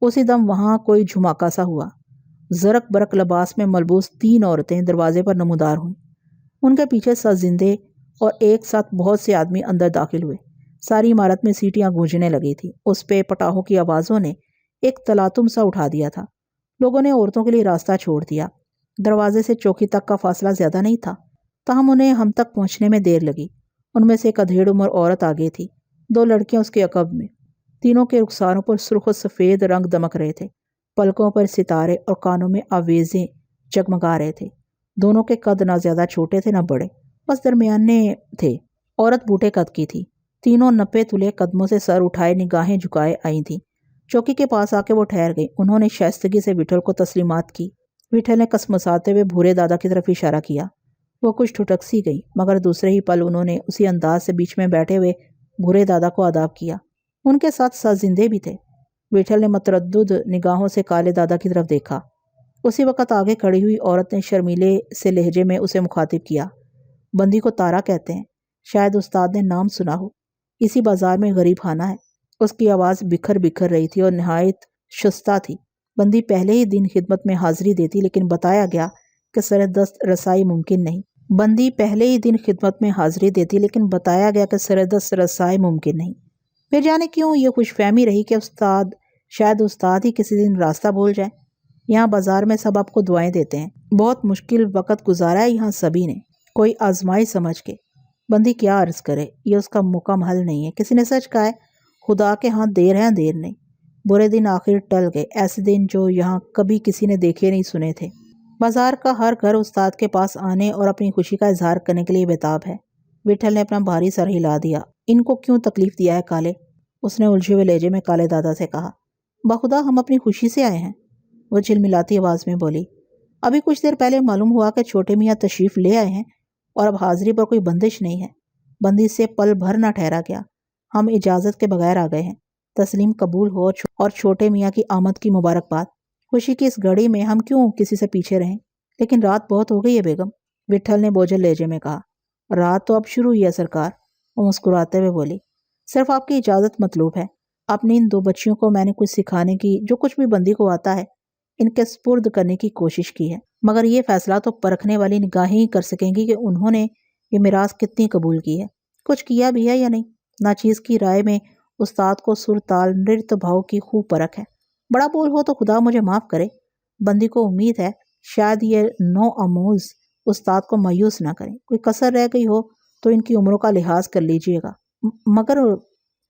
اسی دم وہاں کوئی جھماکا سا ہوا۔ زرق برق لباس میں ملبوس 3 عورتیں دروازے پر نمودار ہوئیں۔ ان کے پیچھے زندے اور ایک ساتھ بہت سے آدمی اندر داخل ہوئے۔ ساری عمارت میں سیٹیاں گونجنے لگی تھی۔ اس پہ پٹاخوں کی آوازوں نے ایک تلاطم سا اٹھا دیا تھا۔ لوگوں نے عورتوں کے لیے راستہ چھوڑ دیا۔ دروازے سے چوکی تک کا فاصلہ زیادہ نہیں تھا، تاہم انہیں ہم تک پہنچنے میں دیر لگی۔ ان میں سے ایک ادھیڑ عمر عورت آگے تھی، 2 لڑکیاں اس کے عقب میں۔ تینوں کے رخساروں پر سرخ و سفید رنگ دمک رہے تھے، پلکوں پر ستارے اور کانوں میں آویزیں جگمگا رہے تھے۔ دونوں کے قد نہ زیادہ چھوٹے تھے نہ بڑے، بس درمیانے تھے۔ عورت بوٹے قد کی تھی۔ تینوں نپے تلے قدموں سے سر اٹھائے نگاہیں جھکائے آئی تھیں۔ چوکی کے پاس آ کے وہ ٹھہر گئی۔ انہوں نے شائستگی سے وٹھل کو تسلیمات کی۔ وٹھل نے کسمساتے ہوئے بھورے دادا کی طرف اشارہ کیا۔ وہ کچھ ٹھٹک سی گئی، مگر دوسرے ہی پل انہوں نے اسی انداز سے بیچ میں بیٹھے ہوئے بھورے دادا کو آداب کیا۔ ان کے ساتھ زندے بھی تھے۔ وٹھل نے متردد نگاہوں سے کالے دادا کی طرف دیکھا۔ اسی وقت آگے کھڑی ہوئی عورت نے شرمیلے سے لہجے میں اسے مخاطب کیا۔ بندی کو تارا کہتے ہیں، شاید استاد نے نام سنا ہو۔ اسی بازار میں غریب خانہ ہے۔ اس کی آواز بکھر بکھر رہی تھی اور نہایت شستہ تھی۔ بندی پہلے ہی دن خدمت میں حاضری دیتی، لیکن بتایا گیا کہ سر دست رسائی ممکن نہیں۔ پھر جانے کیوں یہ خوش فہمی رہی کہ شاید استاد ہی کسی دن راستہ بھول جائے۔ یہاں بازار میں سب آپ کو دعائیں دیتے ہیں۔ بہت مشکل وقت گزارا ہے یہاں سبھی نے، کوئی آزمائی سمجھ کے۔ بندی کیا عرض کرے، یہ اس کا مکم حل نہیں ہے۔ کسی نے سچ کہا ہے، خدا کے ہاں دیر ہے اندھیر نہیں۔ برے دن آخر ٹل گئے، ایسے دن جو یہاں کبھی کسی نے دیکھے نہیں سنے تھے۔ بازار کا ہر گھر استاد کے پاس آنے اور اپنی خوشی کا اظہار کرنے کے لیے بےتاب ہے۔ وٹھل نے اپنا بھاری سر ہلا دیا۔ ان کو کیوں تکلیف دیا ہے کالے؟ اس نے الجھے ہوئے لہجے میں کالے دادا سے کہا۔ بخدا ہم اپنی خوشی سے آئے ہیں، وہ جھلملاتی آواز میں بولی۔ ابھی کچھ دیر پہلے معلوم ہوا کہ چھوٹے میاں تشریف لے آئے ہیں اور اب حاضری پر کوئی بندش نہیں ہے۔ بندی سے پل بھر نہ ٹھہرا گیا۔ ہم اجازت کے بغیر آ گئے ہیں۔ تسلیم قبول ہو اور چھوٹے میاں کی آمد کی مبارکباد۔ خوشی کی اس گھڑی میں ہم کیوں کسی سے پیچھے رہیں؟ لیکن رات بہت ہو گئی ہے بیگم، وٹھل نے بوجھل لہجے میں کہا۔ رات تو اب شروع ہوئی ہے سرکار، وہ مسکراتے ہوئے بولی۔ صرف آپ کی اجازت مطلوب ہے۔ اپنی ان 2 بچیوں کو میں نے کچھ سکھانے کی، جو کچھ بھی بندی کو آتا ہے، ان کے سپرد کرنے کی کوشش کی ہے، مگر یہ فیصلہ تو پرکھنے والی نگاہیں ہی کر سکیں گی کہ انہوں نے یہ میراث کتنی قبول کی ہے، کچھ کیا بھی ہے یا نہیں۔ ناچیز کی رائے میں استاد کو سر تال نرت بھاؤ کی خوب پرکھ ہے۔ بڑا بول ہو تو خدا مجھے معاف کرے۔ بندی کو امید ہے شاید یہ نو آموز استاد کو مایوس نہ کریں۔ کوئی کسر رہ گئی ہو تو ان کی عمروں کا لحاظ کر لیجئے گا۔ مگر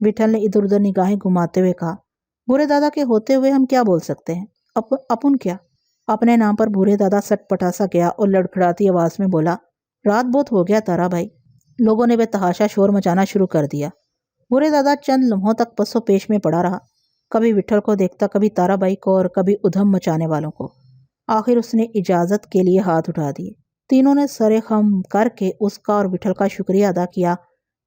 وٹھل نے ادھر ادھر نگاہیں گھماتے ہوئے کہا، بھورے دادا کے ہوتے ہوئے ہم کیا بول سکتے ہیں؟ اپن کیا؟ اپنے نام پر بھورے دادا سٹ پٹا سا گیا اور لڑکھڑاتی آواز میں بولا، رات بہت ہو گیا تارا بھائی۔ لوگوں نے بے تحاشا شور مچانا شروع کر دیا۔ بھورے دادا چند لمحوں تک پس و پیش میں پڑا رہا، کبھی وٹھل کو دیکھتا، کبھی تارا بائی کو اور کبھی ادھم مچانے والوں کو۔ آخر اس نے اجازت کے لیے ہاتھ اٹھا دیے۔ تینوں نے سر خم کر کے اس کا اور وٹھل کا شکریہ ادا کیا،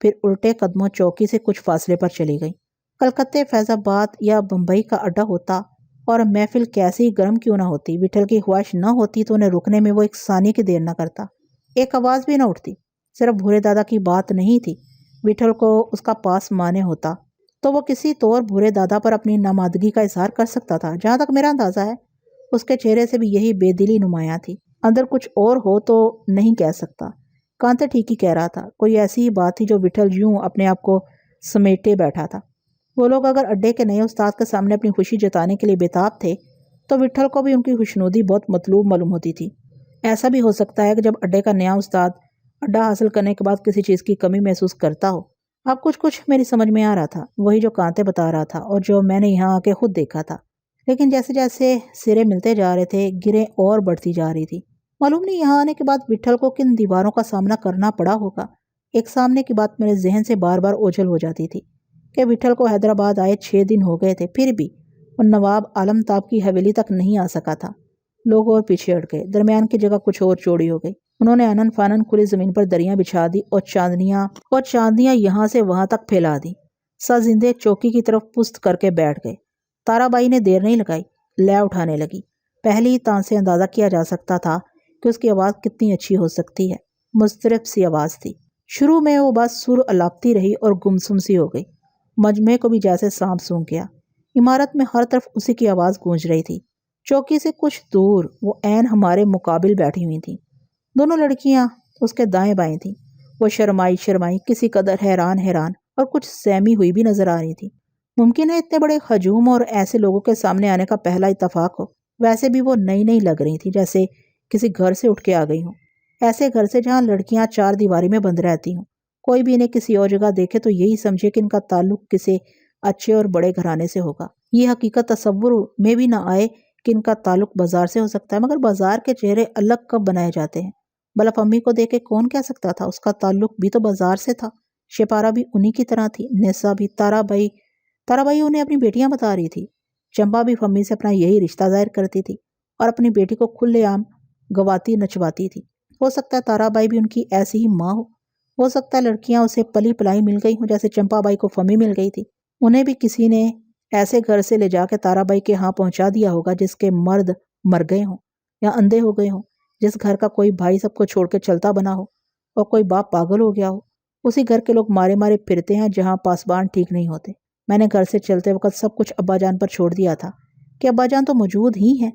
پھر الٹے قدموں چوکی سے کچھ فاصلے پر چلی گئی۔ کلکتے، فیض آباد یا بمبئی کا اڈا ہوتا اور محفل کیسی گرم کیوں نہ ہوتی، وٹھل کی خواہش نہ ہوتی تو انہیں رکنے میں وہ ایک ثانیے کی دیر نہ کرتا، ایک آواز بھی نہ اٹھتی۔ صرف بھورے دادا کی بات نہیں تھی، وٹھل کو اس کا پاس مانے ہوتا تو وہ کسی طور بھورے دادا پر اپنی نامادگی کا اظہار کر سکتا تھا۔ جہاں تک میرا اندازہ ہے اس کے چہرے سے بھی یہی بے دلی نمایاں تھی۔ اندر کچھ اور ہو تو نہیں کہہ سکتا۔ کانتے ٹھیک ہی کہہ رہا تھا، کوئی ایسی ہی بات تھی جو وٹھل یوں اپنے آپ کو سمیٹے بیٹھا تھا۔ وہ لوگ اگر اڈے کے نئے استاد کے سامنے اپنی خوشی جتانے کے لیے بےتاب تھے تو وٹھل کو بھی ان کی خوشنودی بہت مطلوب معلوم ہوتی تھی۔ ایسا بھی ہو سکتا ہے کہ جب اڈے کا نیا استاد اڈا حاصل کرنے کے بعد کسی چیز کی کمی محسوس کرتا ہو۔ اب کچھ میری سمجھ میں آ رہا تھا، وہی جو کانتے بتا رہا تھا اور جو میں نے یہاں آ کے خود دیکھا تھا۔ لیکن جیسے جیسے سرے ملتے جا رہے تھے، گریں اور بڑھتی جا رہی تھی۔ معلوم نہیں یہاں آنے کے بعد وٹھل کو کن دیواروں کا سامنا کرنا پڑا ہوگا۔ ایک سامنے کی بات میرے ذہن سے بار بار اوجھل ہو جاتی تھی کہ وٹھل کو حیدرآباد آئے 6 دن ہو گئے تھے، پھر بھی وہ نواب عالم تاب کی حویلی تک نہیں آ سکا تھا۔ لوگ اور پیچھے ہٹ گئے، درمیان کی جگہ کچھ اور چوڑی ہو گئی۔ انہوں نے آنن فانن کھلی زمین پر دریاں بچھا دی اور چاندنیاں یہاں سے وہاں تک پھیلا دی۔ زندے چوکی کی طرف پست کر کے بیٹھ گئے۔ تارا بائی نے دیر نہیں لگائی، لے اٹھانے لگی۔ پہلی تان سے اندازہ کیا جا سکتا تھا کہ اس کی آواز کتنی اچھی ہو سکتی ہے۔ مضطرب سی آواز تھی، شروع میں وہ بس سر الاپتی رہی اور گمسم سی ہو گئی۔ مجمع کو بھی جیسے سانپ سونگھ گیا۔ عمارت میں ہر طرف اسی کی آواز گونج رہی تھی۔ چوکی سے کچھ دور وہ عین ہمارے مقابل بیٹھی ہوئی تھیں۔ دونوں لڑکیاں اس کے دائیں بائیں تھیں۔ وہ شرمائی شرمائی کسی قدر حیران اور کچھ سہمی ہوئی بھی نظر آ رہی تھی۔ ممکن ہے اتنے بڑے ہجوم اور ایسے لوگوں کے سامنے آنے کا پہلا اتفاق ہو۔ ویسے بھی وہ نئی نئی لگ رہی تھی، جیسے کسی گھر سے اٹھ کے آ گئی ہوں، ایسے گھر سے جہاں لڑکیاں چار دیواری میں بند رہتی ہوں۔ کوئی بھی انہیں کسی اور جگہ دیکھے تو یہی سمجھے کہ ان کا تعلق کسی اچھے اور بڑے گھرانے سے ہوگا۔ یہ حقیقت تصور میں بھی نہ آئے کہ ان کا تعلق بازار سے ہو سکتا ہے، مگر بازار کے چہرے الگ کب بنائے جاتے ہیں؟ بلف امی کو دیکھ کے کون کہہ سکتا تھا اس کا تعلق بھی تو بازار سے تھا۔ شپارہ بھی انہی کی طرح تھی، نسا بھی، تارا بائی انہیں اپنی بیٹیاں بتا رہی تھی۔ چمپا بھی فمی سے اپنا یہی رشتہ ظاہر کرتی تھی اور اپنی بیٹی کو کھلے عام گواتی نچواتی تھی۔ ہو سکتا ہے تارا بائی بھی ان کی ایسی ہی ماں ہو سکتا ہے لڑکیاں اسے پلی پلائی مل گئی ہوں، جیسے چمپا بائی کو فمی مل گئی تھی۔ انہیں بھی کسی نے ایسے گھر سے لے جا کے تارا بائی کے ہاں پہنچا دیا ہوگا جس کے مرد مر گئے ہوں یا اندھے ہو گئے ہوں، جس گھر کا کوئی بھائی سب کو چھوڑ کے چلتا بنا ہو اور کوئی باپ پاگل ہو گیا ہو۔ اسی گھر کے لوگ مارے مارے پھرتے ہیں جہاں پاسبان ٹھیک نہیں ہوتے۔ میں نے گھر سے چلتے وقت سب کچھ ابا جان پر چھوڑ دیا تھا کہ ابا جان تو موجود ہی ہیں۔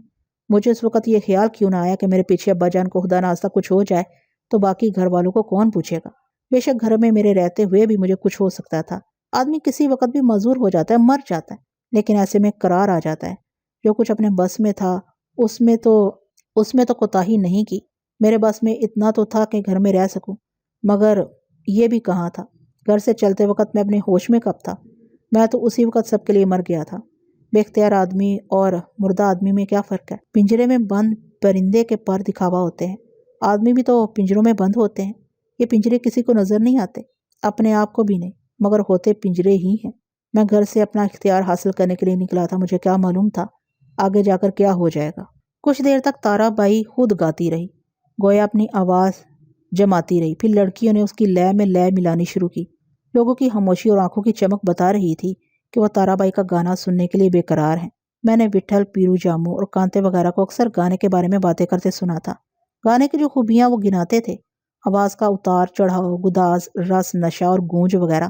مجھے اس وقت یہ خیال کیوں نہ آیا کہ میرے پیچھے ابا جان کو خدا ناخواستہ کچھ ہو جائے تو باقی گھر والوں کو کون پوچھے گا؟ بے شک گھر میں میرے رہتے ہوئے بھی مجھے کچھ ہو سکتا تھا۔ آدمی کسی وقت بھی معذور ہو جاتا ہے، مر جاتا ہے، لیکن ایسے میں قرار آ جاتا ہے۔ جو کچھ اپنے بس میں تھا اس میں تو کوتاہی نہیں کی۔ میرے بس میں اتنا تو تھا کہ گھر میں رہ سکوں، مگر یہ بھی کہاں تھا۔ گھر سے چلتے وقت میں اپنے ہوش میں کب تھا؟ میں تو اسی وقت سب کے لیے مر گیا تھا۔ بے اختیار آدمی اور مردہ آدمی میں کیا فرق ہے؟ پنجرے میں بند پرندے کے پر دکھاوا ہوتے ہیں، آدمی بھی تو پنجروں میں بند ہوتے ہیں۔ یہ پنجرے کسی کو نظر نہیں آتے، اپنے آپ کو بھی نہیں، مگر ہوتے پنجرے ہی ہیں۔ میں گھر سے اپنا اختیار حاصل کرنے کے لیے نکلا تھا، مجھے کیا معلوم تھا آگے جا کر کیا ہو جائے گا۔ کچھ دیر تک تارا بائی خود گاتی رہی، گویا اپنی آواز جماتی رہی، پھر لڑکیوں نے اس کی لے میں لے ملانی شروع کی۔ لوگوں کی خاموشی اور آنکھوں کی چمک بتا رہی تھی کہ وہ تارا بائی کا گانا سننے کے لیے بے قرار ہیں۔ میں نے وٹھل، پیرو جامو اور کانتے وغیرہ کو اکثر گانے کے بارے میں باتیں کرتے سنا تھا۔ گانے کی جو خوبیاں وہ گناتے تھے، آواز کا اتار چڑھاؤ، گداز، رس، نشہ اور گونج وغیرہ،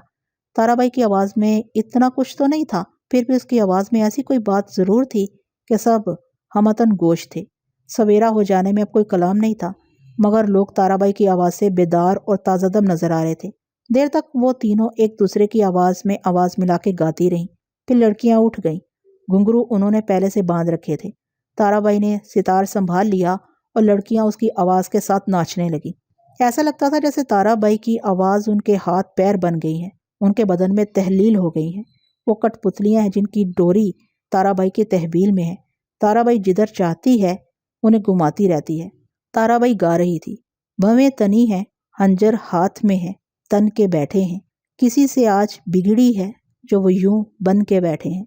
تارا بائی کی آواز میں اتنا کچھ تو نہیں تھا، پھر بھی اس کی آواز میں ایسی کوئی بات ضرور تھی کہ سب ہمتن گوش تھے۔ سویرا ہو جانے میں اب کوئی کلام نہیں تھا، مگر لوگ تارا بائی کی آواز سے بیدار اور تازہ دم نظر آ رہے تھے۔ دیر تک وہ تینوں ایک دوسرے کی آواز میں آواز ملا کے گاتی رہیں، پھر لڑکیاں اٹھ گئیں۔ گھنگرو انہوں نے پہلے سے باندھ رکھے تھے۔ تارا بائی نے ستار سنبھال لیا اور لڑکیاں اس کی آواز کے ساتھ ناچنے لگیں۔ ایسا لگتا تھا جیسے تارا بائی کی آواز ان کے ہاتھ پیر بن گئی ہے، ان کے بدن میں تحلیل ہو گئی ہے۔ وہ کٹ پتلیاں ہیں جن کی ڈوری تارا بائی کے تحویل میں ہے۔ تارا بائی جدھر چاہتی ہے انہیں گھماتی رہتی ہے۔ تارا بائی گا رہی تھی، بھویں تنی ہے، ہنجر ہاتھ میں ہے، تن کے بیٹھے ہیں، کسی سے آج بگڑی ہے جو وہ یوں بن کے بیٹھے ہیں۔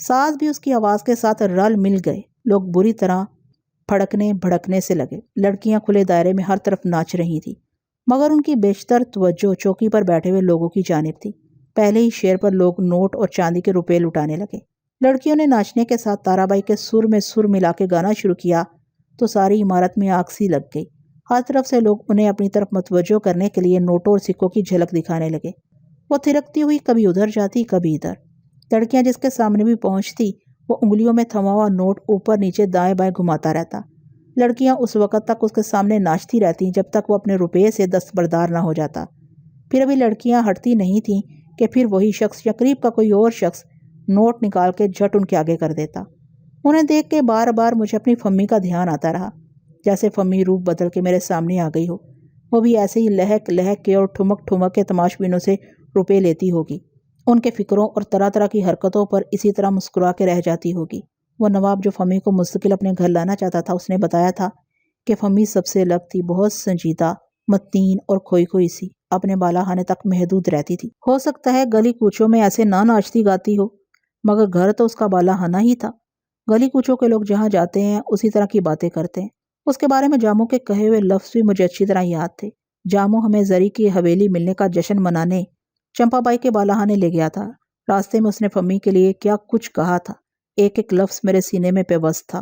ساز بھی اس کی آواز کے ساتھ رل مل گئے، لوگ بری طرح پھڑکنے بھڑکنے سے لگے۔ لڑکیاں کھلے دائرے میں ہر طرف ناچ رہی تھی، مگر ان کی بیشتر توجہ چوکی پر بیٹھے ہوئے لوگوں کی جانب تھی۔ پہلے ہی شیر پر لوگ نوٹ اور چاندی کے روپے لٹانے لگے۔ لڑکیوں نے ناچنے کے ساتھ تارا بائی کے سر میں سر ملا کے گانا شروع کیا تو ساری عمارت میں آگ سی لگ گئی۔ ہر طرف سے لوگ انہیں اپنی طرف متوجہ کرنے کے لیے نوٹوں اور سکوں کی جھلک دکھانے لگے۔ وہ تھرکتی ہوئی کبھی ادھر جاتی کبھی ادھر۔ لڑکیاں جس کے سامنے بھی پہنچتی وہ انگلیوں میں تھما ہوا نوٹ اوپر نیچے دائیں بائیں گھماتا رہتا۔ لڑکیاں اس وقت تک اس کے سامنے ناچتی رہتی جب تک وہ اپنے روپے سے دستبردار نہ ہو جاتا۔ پھر ابھی لڑکیاں ہٹتی نہیں تھیں کہ پھر وہی شخص یا قریب کا کوئی اور شخص نوٹ نکال کے جھٹ ان کے آگے کر دیتا۔ انہیں دیکھ کے بار بار مجھے اپنی فمی کا دھیان آتا رہا، جیسے فمی روپ بدل کے میرے سامنے آ گئی ہو۔ وہ بھی ایسے ہی لہک لہک کے اور ٹھمک ٹھمک کے تماش بینوں سے روپے لیتی ہوگی، ان کے فکروں اور طرح طرح کی حرکتوں پر اسی طرح مسکرا کے رہ جاتی ہوگی۔ وہ نواب جو فمی کو مستقل اپنے گھر لانا چاہتا تھا، اس نے بتایا تھا کہ فمی سب سے الگ تھی، بہت سنجیدہ، متین اور کھوئی کھوئی سی، اپنے بالا خانے تک محدود رہتی تھی۔ ہو سکتا ہے گلی کوچوں میں ایسے نہ ناچتی گاتی ہو، مگر گھر تو اس کا بالا خانہ ہی تھا۔ گلی کوچوں کے لوگ جہاں جاتے ہیں اسی طرح کی باتیں کرتے ہیں۔ اس کے بارے میں جاموں کے کہے ہوئے لفظ بھی مجھے اچھی طرح یاد تھے۔ جاموں ہمیں زری کی حویلی ملنے کا جشن منانے چمپا بائی کے بالا خانے لے گیا تھا۔ راستے میں اس نے فمی کے لیے کیا کچھ کہا تھا، ایک ایک لفظ میرے سینے میں پیوست تھا۔